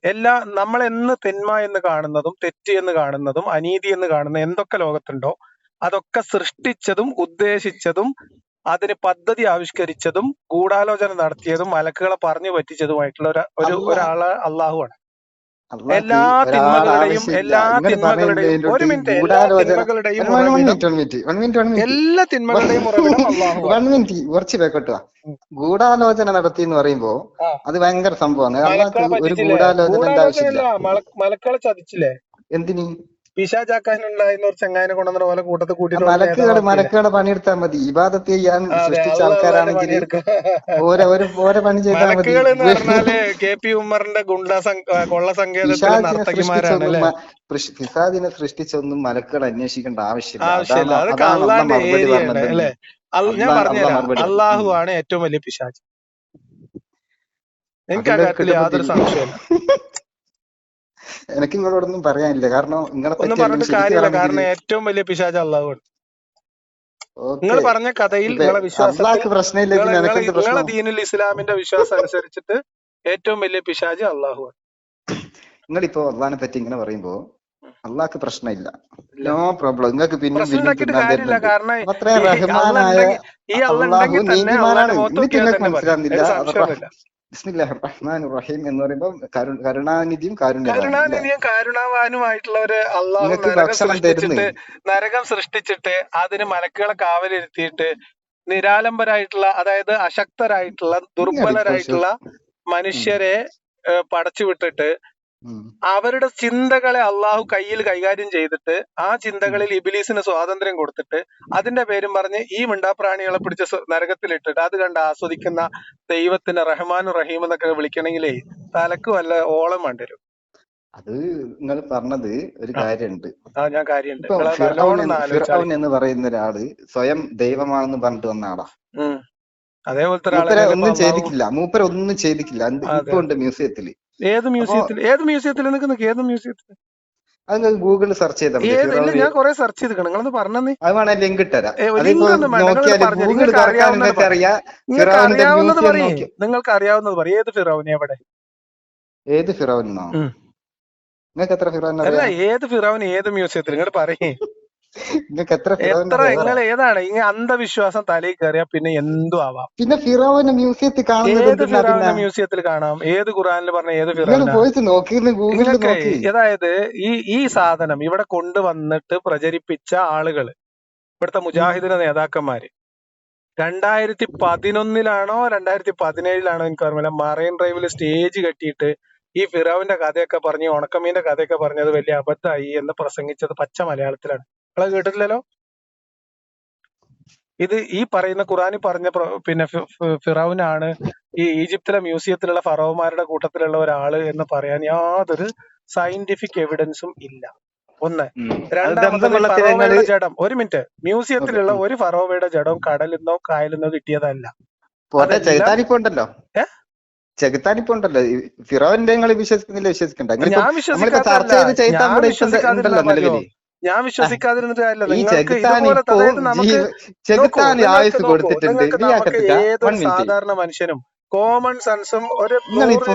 നമ്മൾ എന്ന് തിന്മ എന്ന് കാണുന്നതും തെറ്റ് എന്ന് കാണുന്നതും അനീതി എന്ന് കാണുന്ന എന്തൊക്കെ ലോകത്തുണ്ടോ അതൊക്കെ സൃഷ്ടിച്ചതും ഉദ്ദേശിച്ചതും അതിന് പദ്ധതി ആവിഷ്കരിച്ചതും ഗൂഢാലോചന നടത്തിയതും മലക്കുകളെ പറഞ്ഞു പറ്റിച്ചതുമായിട്ടുള്ള ഒരാള് അള്ളാഹുവാണ്. എല്ലാ തിന്മകളുടെയും ഒരു മിനിറ്റ്, എല്ലാ തിന്മകളുടെയും ഉറവിടം അള്ളാഹുവാണ്. കുറച്ച് പേക്കോട്ടുക. ഗൂഢാലോചന നടത്തി എന്ന് പറയുമ്പോ അത് ഭയങ്കര സംഭവമാണ്. ഒരു ഗൂഢാലോചന ആവശ്യമില്ല. മലക്കുകളെ ചതിച്ചില്ലേ? എന്തിന്? പിശാചാക്കാനുണ്ടായിരുന്ന ഒരു ചങ്ങായിനെ കൊണ്ടുവന്ന പോലെ കൂട്ടത്തിൽ കൂട്ടി മലക്കുകളുടെ പണിയെടുത്താൽ മതി. ഇബാദത്ത് ചെയ്യാൻ സൃഷ്ടിച്ച ആൾക്കാരാണെങ്കിൽ ഓരോ പണി ചെയ്താൽ മതി. KP ഉമ്മറിന്റെ കൊള്ള സങ്കേതത്തിലെ പിശാചിനെ സൃഷ്ടിച്ചൊന്നും മലക്കുകൾ അന്വേഷിക്കേണ്ട ആവശ്യമില്ല. അതൊക്കെ അള്ളാന്റെ ഏരിയയാണ്, അല്ലെ? ഞാൻ പറഞ്ഞുതരാം, അള്ളാഹു ആണ് ഏറ്റവും വലിയ പിശാച്. എനിക്ക് ആ കാര്യത്തിൽ യാതൊരു സംശയമില്ല. എനിക്ക് നിങ്ങളോടൊന്നും പറയാനില്ല, കാരണം ഒന്നും പറഞ്ഞിട്ട് കാര്യമില്ല. കാരണം ഏറ്റവും വലിയ പിശാച് അള്ളാഹുവാണ്. നിങ്ങൾ പറഞ്ഞ കഥയിൽ നിങ്ങളെ വിശ്വാസത്തിൽ നിങ്ങളെ ദീനുൽ ഇസ്ലാമിന്റെ വിശ്വാസം അനുസരിച്ചിട്ട് ഏറ്റവും വലിയ പിശാച് അള്ളാഹുവാണ്. നിങ്ങളിപ്പോ അള്ളാഹിനെ പറ്റി ഇങ്ങനെ പറയുമ്പോ അള്ളാഹ്ക്ക് പ്രശ്നമില്ല, നോ പ്രോബ്ലം. നിങ്ങൾക്ക് പിന്നെ മനസ്സിലാവുന്നില്ല. ബിസ്മില്ലാഹിർ റഹ്മാനിർ റഹീം എന്ന് പറയുമ്പോ കരുണാനിധിയും കാരുണാവാനുമായിട്ടുള്ള ഒരു അള്ളാഹു നരകം സൃഷ്ടിച്ചിട്ട് അതിന് മലക്കുകളെ കാവലിരുത്തിയിട്ട് നിരാലംബരായിട്ടുള്ള, അതായത് അശക്തരായിട്ടുള്ള ദുർബലരായിട്ടുള്ള മനുഷ്യരെ പടച്ചു വിട്ടിട്ട് അവരുടെ ചിന്തകളെ അള്ളാഹു കയ്യിൽ കൈകാര്യം ചെയ്തിട്ട് ആ ചിന്തകളിൽ ഇബിലീസിന് സ്വാതന്ത്ര്യം കൊടുത്തിട്ട് അതിന്റെ പേരും പറഞ്ഞ് ഈ മിണ്ടാപ്രാണികളെ പിടിച്ച് നരകത്തിലിട്ടിട്ട് അത് കണ്ട് ആസ്വദിക്കുന്ന ദൈവത്തിന് റഹ്മാനും റഹീം എന്നൊക്കെ വിളിക്കണമെങ്കിലേ തലക്ക് വല്ല ഓളം വേണ്ടിവരും. അത് നിങ്ങൾ പറഞ്ഞത് ഒരു കാര്യമുണ്ട്. ഞാൻ കാര്യമുണ്ട്. ഇപ്പൊ ഫിറഔൻ എന്ന് പറയുന്ന ഒരാള് സ്വയം ദൈവമാണെന്ന് പറഞ്ഞിട്ട് വന്ന ആളാ. അതേപോലത്തെ ഒന്നും ചെയ്തിട്ടില്ല, മൂപ്പര് ഒന്നും ചെയ്തിട്ടില്ല. ഇപ്പൊ ഉണ്ട് മ്യൂസിയത്തില്. ഏത് മ്യൂസിയത്തിൽ? ഏത് മ്യൂസിയത്തിൽ നിൽക്കുന്ന? ഏത് മ്യൂസിയത്തിൽ? അത് ഗൂഗിളിൽ സെർച്ച് ചെയ്താൽ ഞാൻ കുറെ സെർച്ച് ചെയ്തിരിക്കണം. നിങ്ങളൊന്ന് പറഞ്ഞേ. അത് വേണേ ലിങ്ക് ഇട്ടരാം. നിങ്ങൾക്ക് അറിയാവുന്നത് പറയും. ഏത് ഫിറൗൻ? എവിടെ? ഏത് ഫിറൗനോ? നിങ്ങൾക്ക് എത്ര ഫിറൗൻ? അല്ല, ഏത് ഫിറൗൻ? ഏത് മ്യൂസിയത്തിൽ? ഇങ്ങോട്ട് പറയേ. നിങ്ങൾക്ക് എത്ര നിങ്ങൾ ഏതാണ്? ഇങ്ങനെ അന്ധവിശ്വാസം തലയിൽ കയറിയാ പിന്നെ എന്തും ആവാം. പിന്നെ ഫിറൗൻ മ്യൂസിയത്തിൽ ഏത് ഫിറൗൻ മ്യൂസിയത്തിൽ കാണാം? ഏത് ഖുറാനിൽ പറഞ്ഞ ഏത് ഫിറൗൻ? അതായത് ഈ സാധനം ഇവിടെ കൊണ്ടുവന്നിട്ട് പ്രചരിപ്പിച്ച ആളുകൾ, ഇവിടുത്തെ മുജാഹിദിന്റെ നേതാക്കന്മാര് 2011 2017 എനിക്ക് ഓർമ്മയില്ല, മറൈൻ ഡ്രൈവിൽ സ്റ്റേജ് കെട്ടിയിട്ട് ഈ ഫിറൗവിന്റെ കഥയൊക്കെ പറഞ്ഞ്, ഉണക്കമീന്റെ കഥയൊക്കെ പറഞ്ഞത് വലിയ അബദ്ധമായി എന്ന് പ്രസംഗിച്ചത് പച്ച മലയാളത്തിലാണ്. നിങ്ങളെ കേട്ടിട്ടില്ലല്ലോ? ഇത് ഈ പറയുന്ന ഖുറാനിൽ പറഞ്ഞ പിന്നെ ഫിറൗനാണ് ഈ ഈജിപ്തിലെ മ്യൂസിയത്തിലുള്ള ഫറോമാരുടെ കൂട്ടത്തിലുള്ള ഒരാള് എന്ന് പറയാൻ യാതൊരു സയന്റിഫിക് എവിഡൻസും ഇല്ല. ഒന്ന്. രണ്ടാമത്തെ, ഫറോവയുടെ ജഡം, ഒരു മിനിറ്റ്, മ്യൂസിയത്തിലുള്ള ഒരു ഫറോവയുടെ ജഡം കടലിന്നോ കായലിന്നോ കിട്ടിയതല്ല. ചെകുത്താനിപ്പുണ്ടല്ലോ, ഫിറോവിന്റെ വിശ്വസിക്കുന്നില്ല, വിശ്വസിക്കണ്ട. ഞാൻ വിശ്വസിക്കാതിരുന്നിട്ട് കാര്യമില്ല. ഏതൊരു സാധാരണ മനുഷ്യനും കോമൺ സെൻസും ഒരു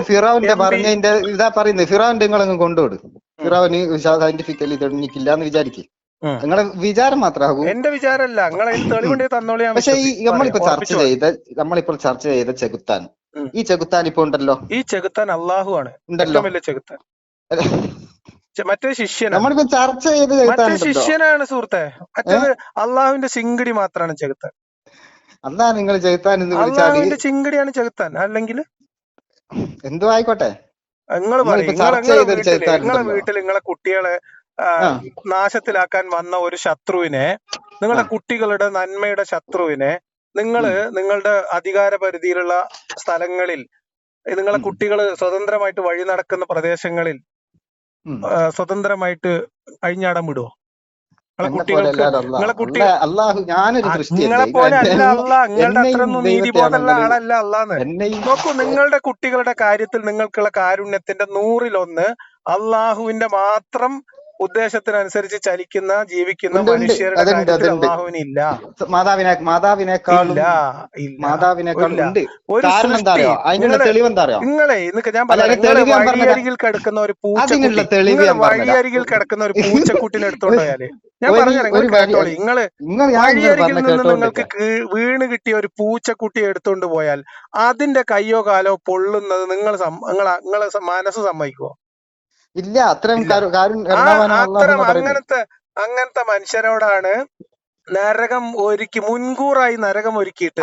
ഫിറോവിന്റെ പറഞ്ഞതിന്റെ ഇതാ പറയുന്നത്. ഫിറോവിന്റെ നിങ്ങളങ്ങ് കൊണ്ടുപോടും. ഫിറോവിന് സയന്റിഫിക്കലി തെളിഞ്ഞിട്ടില്ല എന്ന് വിചാരിക്കും. നിങ്ങളെ വിചാരം മാത്രമാകും. എന്റെ വിചാരമല്ല, നിങ്ങളെ തെളിവുണ്ടേ തന്നോളിയാ. പക്ഷെ നമ്മളിപ്പോൾ ചർച്ച ചെയ്ത ചെകുത്താൻ, ഈ ചെകുത്താൻ ഇപ്പൊ ഉണ്ടല്ലോ. ഈ ചെകുത്താൻ അള്ളാഹു ആണ് ഉണ്ടല്ലോ, വലിയ ചെകുത്താൻ. മറ്റേ ശിഷ്യനാണ്, നമ്മളിപ്പോ ചർച്ച ചെയ്ത് മറ്റേ ശിഷ്യനാണ് സുഹൃത്തെ. മറ്റേത് അള്ളാഹുവിന്റെ ചിങ്കടി മാത്രമാണ് ചെകുത്താൻ. അന്നാ നിങ്ങൾ ചെകുത്താൻ അള്ളാഹുവിന്റെ ചിങ്കടിയാണ് ചെകുത്താൻ. അല്ലെങ്കിൽ എന്തോ ആയിക്കോട്ടെ, നിങ്ങൾ പറയും. നിങ്ങളെ വീട്ടിൽ നിങ്ങളെ കുട്ടികളെ നാശത്തിലാക്കാൻ വന്ന ഒരു ശത്രുവിനെ, നിങ്ങളുടെ കുട്ടികളുടെ നന്മയുടെ ശത്രുവിനെ നിങ്ങളുടെ അധികാര പരിധിയിലുള്ള സ്ഥലങ്ങളിൽ, നിങ്ങളെ കുട്ടികൾ സ്വതന്ത്രമായിട്ട് വഴി നടക്കുന്ന പ്രദേശങ്ങളിൽ സ്വതന്ത്രമായിട്ട് അഴിഞ്ഞാടാൻ വിടുവോ? നിങ്ങളെ കുട്ടികളെ നിങ്ങളെ പോലെ അല്ല അല്ല, നിങ്ങളുടെ അത്രയൊന്നും നീതിബോധമുള്ള ആളല്ല അല്ലാന്ന്. നോക്കൂ, നിങ്ങളുടെ കുട്ടികളുടെ കാര്യത്തിൽ നിങ്ങൾക്കുള്ള കാരുണ്യത്തിന്റെ 100-1 അള്ളാഹുവിന്റെ മാത്രം ഉദ്ദേശത്തിനനുസരിച്ച് ചലിക്കുന്ന ജീവിക്കുന്ന മനുഷ്യരുടെ കാര്യത്തിൽ അള്ളാഹുവിനില്ല. നിങ്ങളെ ഞാൻ പറയാം, വഴിയരികിൽ കിടക്കുന്ന ഒരു വഴിയരികിൽ കിടക്കുന്ന ഒരു പൂച്ചക്കുട്ടിനെ എടുത്തോണ്ട് പോയാല്, ഞാൻ പറഞ്ഞു കേട്ടോളി, വഴിയരികിൽ നിന്ന് നിങ്ങൾക്ക് വീണ് കിട്ടിയ ഒരു പൂച്ചക്കുട്ടിയെ എടുത്തോണ്ട് പോയാൽ അതിന്റെ കയ്യോ കാലോ പൊള്ളുന്നത് നിങ്ങളെ മനസ്സ് സമ്മതിക്കുവോ? ഇല്ല. അത്തരം അങ്ങനത്തെ മനുഷ്യരോടാണ് നരകം മുൻകൂറായി നരകം ഒരുക്കിയിട്ട്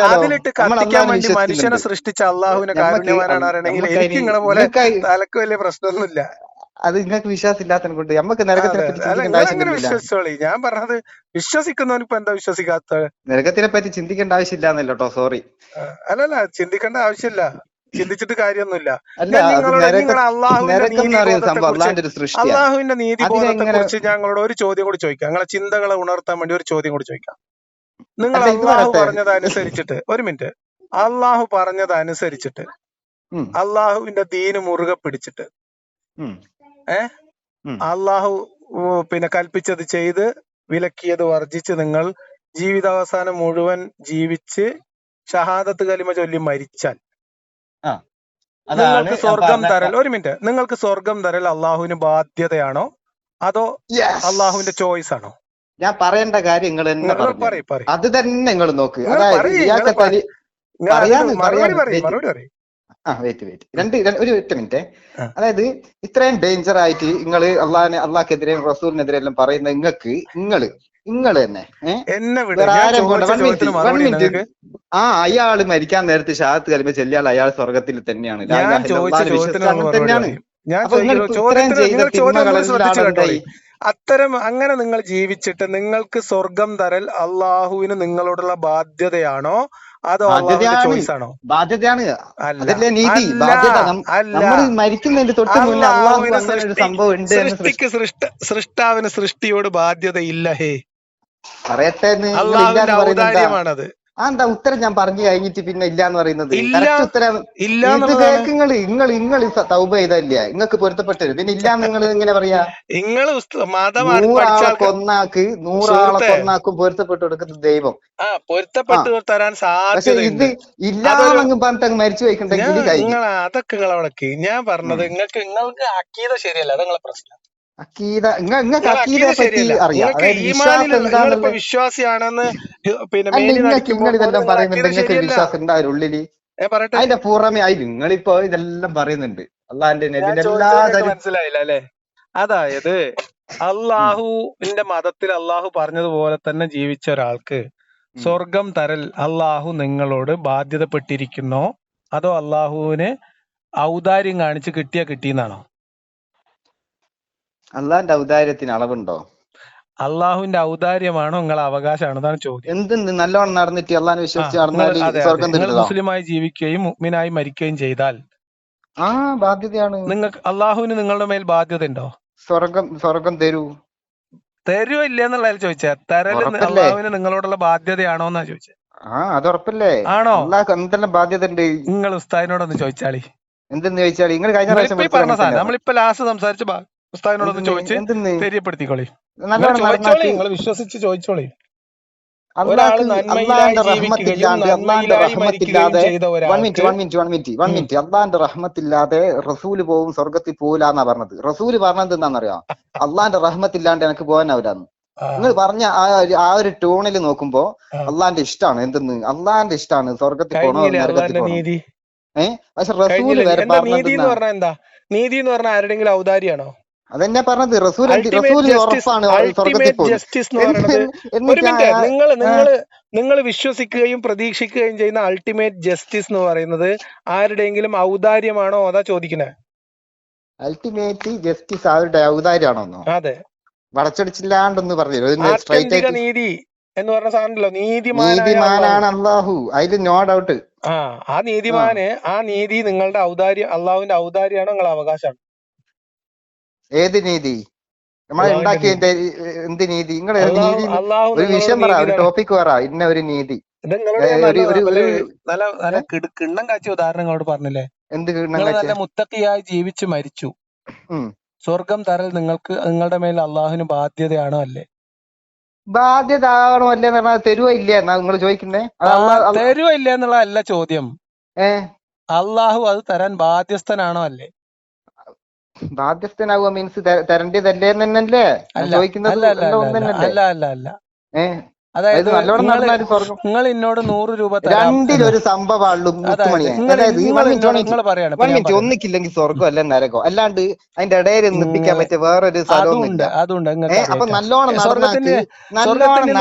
അതിലിട്ട് കത്തിക്കാൻ വേണ്ടി മനുഷ്യനെ സൃഷ്ടിച്ച അള്ളാഹുവിനെ കാരുണ്യവാനാണ് അറിയണമെങ്കിൽ എനിക്ക് നിങ്ങളെ പോലെ തലക്ക് വലിയ പ്രശ്നമൊന്നുമില്ല. അത് നിങ്ങൾക്ക് വിശ്വാസം ഇല്ലാത്തതിനെ കൊണ്ട് നമുക്ക് നരകത്തിനെ പറ്റി വിശ്വസിച്ചോളി. ഞാൻ പറഞ്ഞത് വിശ്വസിക്കുന്നവന് ഇപ്പൊ എന്താ വിശ്വസിക്കാത്ത? നരകത്തിനെ പറ്റി ചിന്തിക്കേണ്ട ആവശ്യമില്ലാന്നല്ലോ കേട്ടോ, സോറി. അല്ലല്ല, ചിന്തിക്കേണ്ട ആവശ്യമില്ല, ചിന്തിച്ചിട്ട് കാര്യമൊന്നുമില്ല. അള്ളാഹുവിന്റെ നീതിബോധത്തെ കുറിച്ച് ഞങ്ങളോട് ഒരു ചോദ്യം കൂടി ചോദിക്കാം. നിങ്ങളെ ചിന്തകളെ ഉണർത്താൻ വേണ്ടി ഒരു ചോദ്യം കൂടി ചോദിക്കാം. നിങ്ങൾ അള്ളാഹു പറഞ്ഞതനുസരിച്ചിട്ട്, ഒരു മിനിറ്റ്, അള്ളാഹു പറഞ്ഞതനുസരിച്ചിട്ട് അള്ളാഹുവിന്റെ ദീന് മുറുകെ പിടിച്ചിട്ട് അള്ളാഹു പിന്നെ കൽപ്പിച്ചത് ചെയ്ത് വിലക്കിയത് വർജിച്ച് നിങ്ങൾ ജീവിതാവസാനം മുഴുവൻ ജീവിച്ച് ഷഹാദത്ത് കലിമ ചൊല്ലി മരിച്ചാൽ നിങ്ങൾക്ക് സ്വർഗം തരൽ, ഒരു മിനിറ്റ്, നിങ്ങൾക്ക് സ്വർഗം തരൽ അള്ളാഹുവിന് ബാധ്യതയാണോ അതോ അള്ളാഹുവിന്റെ ചോയ്സ് ആണോ? ഞാൻ പറയേണ്ട കാര്യം അത് തന്നെ നിങ്ങൾ നോക്ക്. ഒരു മിനിറ്റ്. അതായത് ഇത്രയും ഡേഞ്ചർ ആയിട്ട് അള്ളാഹ്ക്കെതിരെ റസൂലിനെതിരെ എല്ലാം പറയുന്ന നിങ്ങൾ തന്നെ എന്നെ അയാള് മരിക്കാൻ നേരത്ത് ഷഹാദത്ത് കലിമ ചൊല്ലിയാൽ അയാൾ സ്വർഗത്തിൽ തന്നെയാണ്. ലാ ഞാൻ ഇലാഹ ചോദിച്ച ഇല്ലല്ലാഹ് ചോദ്യത്തിന് വിശ്വസിച്ച അങ്ങനെ മറുപടി തന്നെയാണ്. പറയും. ഞാൻ അപ്പൊ നിങ്ങൾ ചോദിക്കുന്നത് ഇത്രയും ചോദ്യത്തിന് ചെയ്ത നിങ്ങൾ ചോദ്യം ഒന്നും ശ്രദ്ധിച്ചു തിന്മകളെല്ലാം കേട്ടോളി. എന്തായി? അങ്ങനെ നിങ്ങൾ ജീവിച്ചിട്ട് നിങ്ങൾക്ക് സ്വർഗം തരൽ അള്ളാഹുവിന് നിങ്ങളോടുള്ള ബാധ്യതയാണോ അതോ അള്ളാഹുവിന്റെ ബാധ്യതയാണ്, ചോയ്സ് ആണോ? ബാധ്യതയാണ്. അല്ല അതല്ലേ നീതി, അല്ല ബാധ്യത. അല്ല നമ്മൾ മരിക്കുന്നതിന്റെ തൊട്ട് മുന്നേ അള്ളാഹു അള്ളാഹുവിന് അങ്ങനെ ഒരു സംഭവം ഉണ്ട് എന്ന് സൃഷ്ടാവിന് സൃഷ്ടിയോട് ബാധ്യതയില്ല. ഹേ, പറയട്ടെ. നിങ്ങൾ അള്ളാഹുവിന്റെ ഇല്ലാന്ന് പറയുന്നത് എന്താ? ഔദാര്യമാണത്. എന്താ ഉത്തരം ഞാൻ പറഞ്ഞു കഴിഞ്ഞിട്ട് പിന്നെ ഇല്ലാന്ന് പറയുന്നത്? ഇല്ല കറക്റ്റ് ഉത്തരം ഇല്ല ഇത് എന്നുള്ളതാണ്. നിങ്ങൾ തൗബ ചെയ്തല്ലേ, നിങ്ങൾക്ക് പൊരുത്തപ്പെട്ടു. പിന്നെ ഇല്ലാന്ന് നിങ്ങൾ എങ്ങനെ പറയാ? നിങ്ങൾ മതം പഠിച്ച നൂറാളെ ആൾക്കാർ സുഹൃത്തെ കൊന്നാക്കും പൊരുത്തപ്പെട്ടു കൊടുക്കുന്നത് ദൈവം. പൊരുത്തപ്പെട്ടു തരാൻ പക്ഷെ സാധ്യതയുണ്ട്. ഇത് ഇല്ലാന്നങ്ങ് പറഞ്ഞിട്ട് അങ്ങ് മരിച്ചു പോയിക്കുണ്ടെങ്കിൽ കഴിഞ്ഞു. അതൊക്കെ നിങ്ങൾ അവിടെ ഞാൻ പറഞ്ഞത് നിങ്ങൾക്ക് അക്കീത ശരിയല്ല, അത് നിങ്ങളെ പ്രശ്നം. നിങ്ങൾക്ക് അക്കീതയെ പറ്റി അറിയാം, അതായത് വിശ്വാസം എന്താന്നുള്ളത്. വിശ്വാസിയാണെന്ന് പിന്നെ അല്ല, നിങ്ങൾ ഇതെല്ലാം പറയുന്നുണ്ട്, നിങ്ങൾക്ക് ശരിയല്ല. വിശ്വാസം ഉണ്ടാവും ഉള്ളില്. പറയട്ടെ, അതിന്റെ പുറമെ നിങ്ങളിപ്പോ ഇതെല്ലാം പറയുന്നുണ്ട്. അള്ളാന്റെ നബിന്റെ എല്ലാ മനസ്സിലായില്ല അല്ലെ? അതായത് അള്ളാഹുവിന്റെ മതത്തിൽ അള്ളാഹു പറഞ്ഞതുപോലെ തന്നെ ജീവിച്ച ഒരാൾക്ക് സ്വർഗം തരൽ അള്ളാഹു നിങ്ങളോട് ബാധ്യതപ്പെട്ടിരിക്കുന്നോ അതോ അള്ളാഹുവിന് ഔദാര്യം കാണിച്ച് കിട്ടിയെന്നാണോ? അള്ളാന്റെ ഔദാര്യത്തിന് അളവുണ്ടോ? അള്ളാഹുവിന്റെ ഔദാര്യമാണോ നിങ്ങളെ അവകാശമാണോ? അതാണ് ചോദ്യം. എന്തെന്ന് നല്ലോണം നടന്നിട്ട് അള്ളാഹിനെ വിശ്വസിച്ച് നടന്നാൽ സ്വർഗം നിങ്ങൾ തരുന്നതോ? മുസ്ലിമായി ജീവിക്കുകയും മുഅ്മിനായി മരിക്കുകയും ചെയ്താൽ ബാധ്യതയാണ്. നിങ്ങൾക്ക് അള്ളാഹുവിന് നിങ്ങളുടെ മേൽ ബാധ്യത ഉണ്ടോ? സ്വർഗം തരുവോ ഇല്ല എന്നുള്ള ചോദിച്ചാ തരല് അള്ളാഹുവിന് നിങ്ങളോടുള്ള ബാധ്യതയാണോ എന്നാ ചോദിച്ചത്. അത് ഉറപ്പല്ലേ? ആണോ? അള്ളാഹ് എന്തെല്ലാം ബാധ്യത ഉണ്ട്? നിങ്ങൾ ഉസ്താദിനോടൊന്ന് ചോദിച്ചാളി. എന്തെന്ന് ചോദിച്ചാളി? നിങ്ങൾ കഴിഞ്ഞ പ്രാവശ്യം പറഞ്ഞ സാധനം നമ്മളിപ്പോ ലാസ്റ്റ് സംസാരിച്ച ഉസ്താദിനോടൊന്ന് ചോദിച്ച് തെര്യപ്പെടുത്തിക്കോളി. നിങ്ങൾ വിശ്വസിച്ച് ചോദിച്ചോളി. ഒരാള് അള്ളാന്റെ റഹ്മത്തില്ലാതെ അള്ളാന്റെ റഹ്മത്തില്ലാതെ റസൂല് പോവും സ്വർഗത്തിൽ പോവില്ലാന്നാ പറഞ്ഞത്. റസൂല് പറഞ്ഞത് എന്താണെന്നറിയാം? അള്ളാന്റെ റഹ്മത്തില്ലാണ്ട് എനിക്ക് പോകാനാവില്ലാന്ന്. നിങ്ങൾ പറഞ്ഞ ആ ഒരു ടൂണിൽ നോക്കുമ്പോ അള്ളാന്റെ ഇഷ്ടമാണ്. എന്തെന്ന്? അള്ളാന്റെ ഇഷ്ടമാണ് സ്വർഗത്തിൽ പോകണോ നരകത്തിൽ പോകണോ. പക്ഷെ റസൂല് വരെ പറഞ്ഞത് എന്താ? നീതി എന്ന് പറഞ്ഞാൽ ആരുടെങ്കിലും ഔദാര്യാണോ? അതെന്നെ പറഞ്ഞത്. റസൂല് ഉറപ്പാണ് സ്വർഗത്തിൽ പോകുന്നത്. നിങ്ങൾ വിശ്വസിക്കുകയും പ്രതീക്ഷിക്കുകയും ചെയ്യുന്ന അൾട്ടിമേറ്റ് ജസ്റ്റിസ് എന്ന് പറയുന്നത് ആരുടെയെങ്കിലും ഔദാര്യമാണോ അതാ ചോദിക്കണേ? അൾട്ടിമേറ്റ് ജസ്റ്റിസ് ആരുടെ ഔദാര്യാണോന്നോ? അതെ. വളച്ചടിച്ചില്ലാണ്ടൊന്ന് പറഞ്ഞു. നീതി എന്ന് പറഞ്ഞ സാധനമല്ലോ, നീതിമാനാണ് അള്ളാഹു, അതിൽ നോ ഡൗട്ട്. ആ നീതിമാന് ആ നീതി നിങ്ങളുടെ ഔദാര്യം, അള്ളാഹുവിന്റെ ഔദാര്യമാണോ നിങ്ങളെ അവകാശമാണ്? ഏത് നീതി? നമ്മളെ ഉണ്ടാക്കിയതിന്റെ എന്ത് നീതി? നിങ്ങൾ നീതി ഒരു വിഷയം പറ, ഒരു ടോപ്പിക് പറ, ഇന്ന ഒരു നീതി. നല്ല കിണ്ണം കാച്ചിയ ഉദാഹരണങ്ങളോട് പറഞ്ഞില്ലേ? എന്ത് നല്ല മുത്തക്കിയായി ജീവിച്ച് മരിച്ചു, സ്വർഗം തരൽ നിങ്ങളുടെ മേൽ അള്ളാഹുവിന് ബാധ്യതയാണോ അല്ലേ? ബാധ്യത ആണോ അല്ലേ പറഞ്ഞാൽ തരുവോ ഇല്ലേ എന്നാ നിങ്ങൾ ചോദിക്കുന്നേ? തരുവോ ഇല്ല എന്നുള്ളതല്ല ചോദ്യം. അള്ളാഹു അത് തരാൻ ബാധ്യസ്ഥനാണോ അല്ലേ? ബാധ്യസ്ഥനാവുക മീൻസ് തരേണ്ടതല്ലേ എന്നല്ലേ ചോദിക്കുന്നത്? അതായത് നിങ്ങൾ എന്നോട് 100 രൂപ രണ്ടിലൊരു സംഭവമുള്ളൂ മുത്തുമണിയെ. പറയാണ് ഒന്നിക്കില്ലെങ്കിൽ സ്വർഗം അല്ല നരകം, അല്ലാണ്ട് അതിന്റെ ഇടയിൽ നിപ്പിക്കാൻ പറ്റിയ വേറൊരു സ്ഥലമൊന്നുമില്ല. അപ്പൊ നല്ലോണം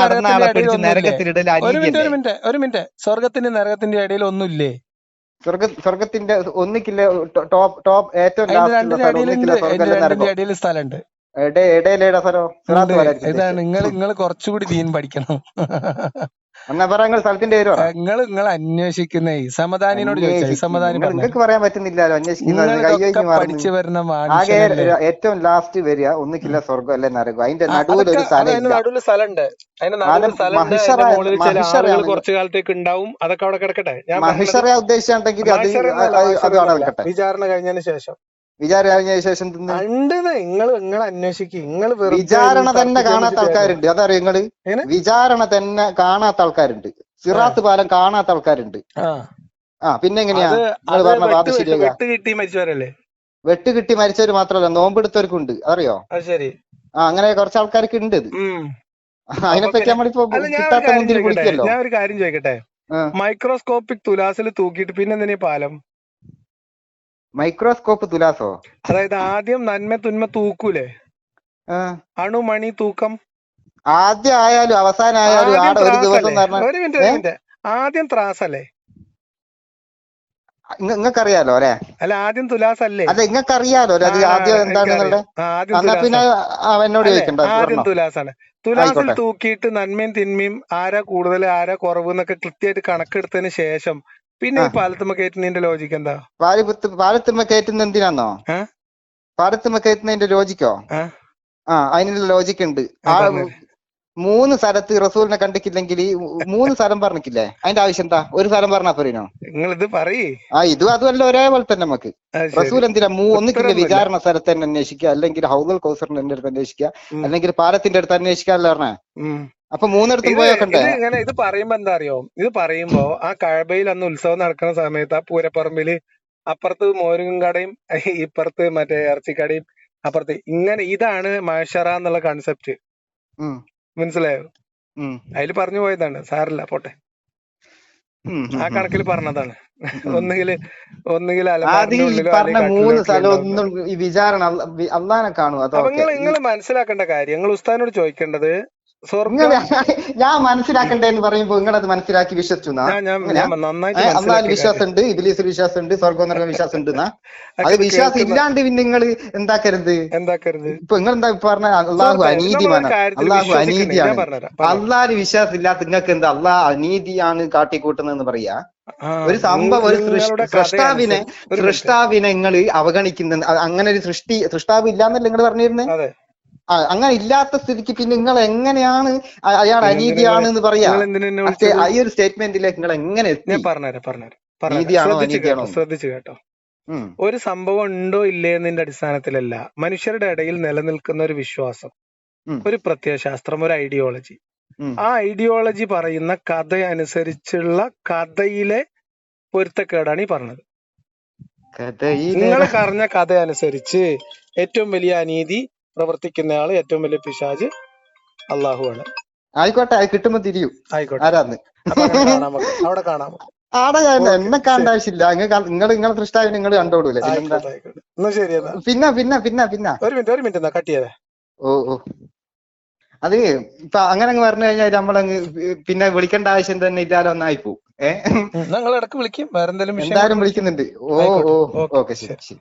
നടന്ന ആളെ പിടിച്ച് നരകത്തിലിടൽ അനീതിയല്ലേ? ഒരു മിനിറ്റ് സ്വർഗത്തിന്റെ നരകത്തിന്റെ ഇടയിൽ ഒന്നുമില്ലേ? സ്വർഗത്തിന്റെ ഒന്നിക്കില്ല ടോപ്പ് ഏറ്റവും ഇടയിൽ സ്ഥലമുണ്ട്. ഇതാണ് നിങ്ങൾ കുറച്ചുകൂടി ദീൻ പഠിക്കണം. സ്ഥലത്തിന്റെ പേര് നിങ്ങൾ അന്വേഷിക്കുന്ന സമദാനിനോട് നിങ്ങൾക്ക് പറയാൻ പറ്റുന്നില്ലല്ലോ. അന്വേഷിക്കുന്നത് പഠിച്ചു വരുന്ന ഏറ്റവും ലാസ്റ്റ് വരിക ഒന്നിക്കില്ല സ്വർഗം അല്ലെ നരകം, അതിന്റെ നടുവിൽ ഒരു സ്ഥലമുണ്ട്. കുറച്ചു കാലത്തേക്ക് ഉണ്ടാവും. അതൊക്കെ അവിടെ കിടക്കട്ടെ. മഹിഷറ ഉദ്ദേശിച്ചുണ്ടെങ്കിൽ അത് അവിടെ വെക്കട്ടെ. വിചാരണ കഴിഞ്ഞതിന് ശേഷം നിങ്ങൾ അന്വേഷിക്കുക. വിചാരണ തന്നെ കാണാത്ത ആൾക്കാരുണ്ട്, അതറിയോ നിങ്ങള്? വിചാരണ തന്നെ കാണാത്ത ആൾക്കാരുണ്ട്, സിറാത്ത് പാലം കാണാത്ത ആൾക്കാരുണ്ട്. പിന്നെ എങ്ങനെയാ നിങ്ങൾ പറഞ്ഞ വാദം ശരിയാ? വെട്ട് കിട്ടി മരിച്ചവര് മാത്രമല്ല, നോമ്പെടുത്തവർക്കുണ്ട്, അറിയോ? ശരി. അങ്ങനെ കുറച്ച് ആൾക്കാർക്ക് ഉണ്ട്. അതിനെപ്പറ്റി നമ്മളിപ്പോ കിട്ടാത്ത മുന്തിരി കുടിക്കല്ലോ. ഞാൻ ഒരു കാര്യം ചോദിക്കട്ടെ, മൈക്രോസ്കോപ്പിക് തുലാസിൽ തൂക്കിയിട്ട് പിന്നെ എന്തിനാ പാലം? മൈക്രോസ്കോപ്പ് തുലാസോ? അതായത് ആദ്യം നന്മ തുന്മ തൂക്കൂലേ? അണുമണി തൂക്കം ആദ്യം ആയാലും അവസാനം ആയാലും ഒരു മിനിറ്റ് ആദ്യം ത്രാസല്ലേ? നിങ്ങൾക്കറിയാലോ അല്ലെ? അല്ല, ആദ്യം തുലാസല്ലേ? അല്ല, നിങ്ങൾക്കറിയാലോ അത് ആദ്യം എന്താണെന്നുള്ളത്. ആദ്യം എന്നാ പിന്നെ എന്നോട് അല്ലെ? ചോദിക്കണ്ട, ആദ്യം പറഞ്ഞോ. തുലാസാണ്. തുലാസിൽ ആയിക്കോട്ടെ. തൂക്കിയിട്ട് നന്മയും തിന്മയും ആരാ കൂടുതൽ ആരാ കുറവ് എന്നൊക്കെ കൃത്യമായിട്ട് കണക്കെടുത്തതിന് ശേഷം പിന്നെ ഈ പാലത്തുമ്മ കയറ്റുന്നതിന്റെ ലോജിക്ക് എന്താ? പാലത്തുമ്മ കയറ്റുന്ന എന്തിനാന്നോ? പാലത്തുമ്മ കയറ്റുന്നതിന്റെ ലോജിക്കോ? അതിനുള്ള ലോജിക്ക് ഉണ്ട്. ആ 3 സ്ഥലത്ത് റസൂലിനെ കണ്ടിട്ടില്ലെങ്കിൽ 3 സ്ഥലം പറഞ്ഞിട്ടില്ലേ? അതിന്റെ ആവശ്യം എന്താ? ഒരു സ്ഥലം പറഞ്ഞാ പോരേനോ? നിങ്ങൾ ഇത് പറയേ. ഇതും അതുമല്ല ഒരേപോലെ തന്നെ നമുക്ക്. റസൂൽ എന്തിനാ ഒന്നിക്കില്ല വിചാരണ സ്ഥലത്ത് തന്നെ അന്വേഷിക്കുക, അല്ലെങ്കിൽ ഹൗദുൽ കൗസറിന്റെ അടുത്ത് അന്വേഷിക്കുക, അല്ലെങ്കിൽ പാലത്തിന്റെ അടുത്ത് അന്വേഷിക്കാല്ലോ പറഞ്ഞേ. അപ്പൊ 3 പോയോക്കണ്ടേ? ഇത് പറയുമ്പോ എന്താ അറിയോ? ഇത് പറയുമ്പോ ആ കഅബയിൽ അന്ന് ഉത്സവം നടക്കുന്ന സമയത്ത് ആ പൂരപ്പറമ്പില് അപ്പുറത്ത് മോരും കടയും ഇപ്പുറത്ത് മറ്റേ ഇറച്ചിക്കടയും അപ്പുറത്ത് ഇങ്ങനെ ഇതാണ് മഹ്ശറ എന്നുള്ള കൺസെപ്റ്റ്. മനസ്സിലായോ? അതിൽ പറഞ്ഞു പോയതാണ്. സാറില്ല, പോട്ടെ. ആ കണക്കിൽ പറഞ്ഞതാണ്. ഒന്നുകിൽ പറഞ്ഞ 3 സ്ഥലം ഒന്നും ഈ വിചാരണ അള്ളാനെ കാണും. അപ്പൊ നിങ്ങൾ മനസ്സിലാക്കേണ്ട കാര്യം, നിങ്ങൾ ഉസ്താദിനോട് ചോദിക്കേണ്ടത് ഞാൻ മനസ്സിലാക്കണ്ടേന്ന് പറയുമ്പോ നിങ്ങളത് മനസ്സിലാക്കി വിശ്വസിച്ചു. അള്ളാഹിൽ വിശ്വാസമുണ്ട്, ഇബ്ലീസിൽ വിശ്വാസമുണ്ട്, സ്വർഗ്ഗം നരകം വിശ്വാസമുണ്ട്. അത് വിശ്വാസം ഇല്ലാണ്ട് പിന്നെ നിങ്ങൾ എന്താക്കരുത്. ഇപ്പൊ നിങ്ങൾ എന്താ പറഞ്ഞ അള്ളാഹു അനീതിമാണ്, അള്ളാഹു അനീതിയാണ്. അള്ളാഹിൽ വിശ്വാസം ഇല്ലാത്ത നിങ്ങൾക്ക് എന്താ അള്ളാഹ് അനീതിയാണ് കാട്ടിക്കൂട്ടുന്നതെന്ന് പറയാ? ഒരു സംഭവം, ഒരു സൃഷ്ടാവിനെ നിങ്ങൾ അവഗണിക്കുന്ന, അങ്ങനെ ഒരു സൃഷ്ടാവ് ഇല്ലാന്നല്ലേ നിങ്ങൾ പറഞ്ഞിരുന്നത്? അങ്ങനെ ഇല്ലാത്ത സ്ഥിതിക്ക് പിന്നെ നിങ്ങൾ എങ്ങനെയാണ് അയാൾ അനീതിയാണ് എന്ന് പറയാ? ഈ ഒരു സ്റ്റേറ്റ്മെന്റിലേക്ക് നിങ്ങൾ എങ്ങനെ എത്തി? നീതിയാണോ അനീതിയാണോ? ശ്രദ്ധിച്ചു കേട്ടോ. ഒരു സംഭവം ഉണ്ടോ ഇല്ലേ എന്നതിന്റെ അടിസ്ഥാനത്തിലല്ല, മനുഷ്യരുടെ ഇടയിൽ നിലനിൽക്കുന്ന ഒരു വിശ്വാസം, ഒരു പ്രത്യയശാസ്ത്രം, ഒരു ഐഡിയോളജി. ആ ഐഡിയോളജി പറയുന്ന കഥ അനുസരിച്ചുള്ള കഥയിലെ പൊരുത്തക്കേടാണ് ഈ പറഞ്ഞത്. നിങ്ങൾ പറഞ്ഞ കഥ അനുസരിച്ച് ഏറ്റവും വലിയ അനീതി പ്രവർത്തിക്കുന്നയാള്, ഏറ്റവും വലിയ പിശാച് അള്ളാഹുവാണ്. ആയിക്കോട്ടെ, അത് കിട്ടുമ്പോ തിരിയും. ആയിക്കോട്ടെ, ആരാന്ന് അവിടെ കാണാം. ആടെ എന്നെ കാണേണ്ട ആവശ്യമില്ല. നിങ്ങളെ സൃഷ്ടാവിനെ നിങ്ങൾ കണ്ടോളൂല്ലേ? പിന്നെ ഒരു മിനിറ്റ് എന്നാ കട്ട് ചെയ്തേ. ഓ അത് ഇപ്പൊ അങ്ങനെ പറഞ്ഞു കഴിഞ്ഞാൽ നമ്മളങ്ങ് പിന്നെ വിളിക്കേണ്ട ആവശ്യം തന്നെ ഇല്ലാതെ ഒന്നായിപ്പോ. നിങ്ങൾ ഇടക്ക് വിളിക്കും, വേറെ എന്തെങ്കിലും എന്തായാലും വിളിക്കുന്നുണ്ട്. ഓക്കെ, ശരി.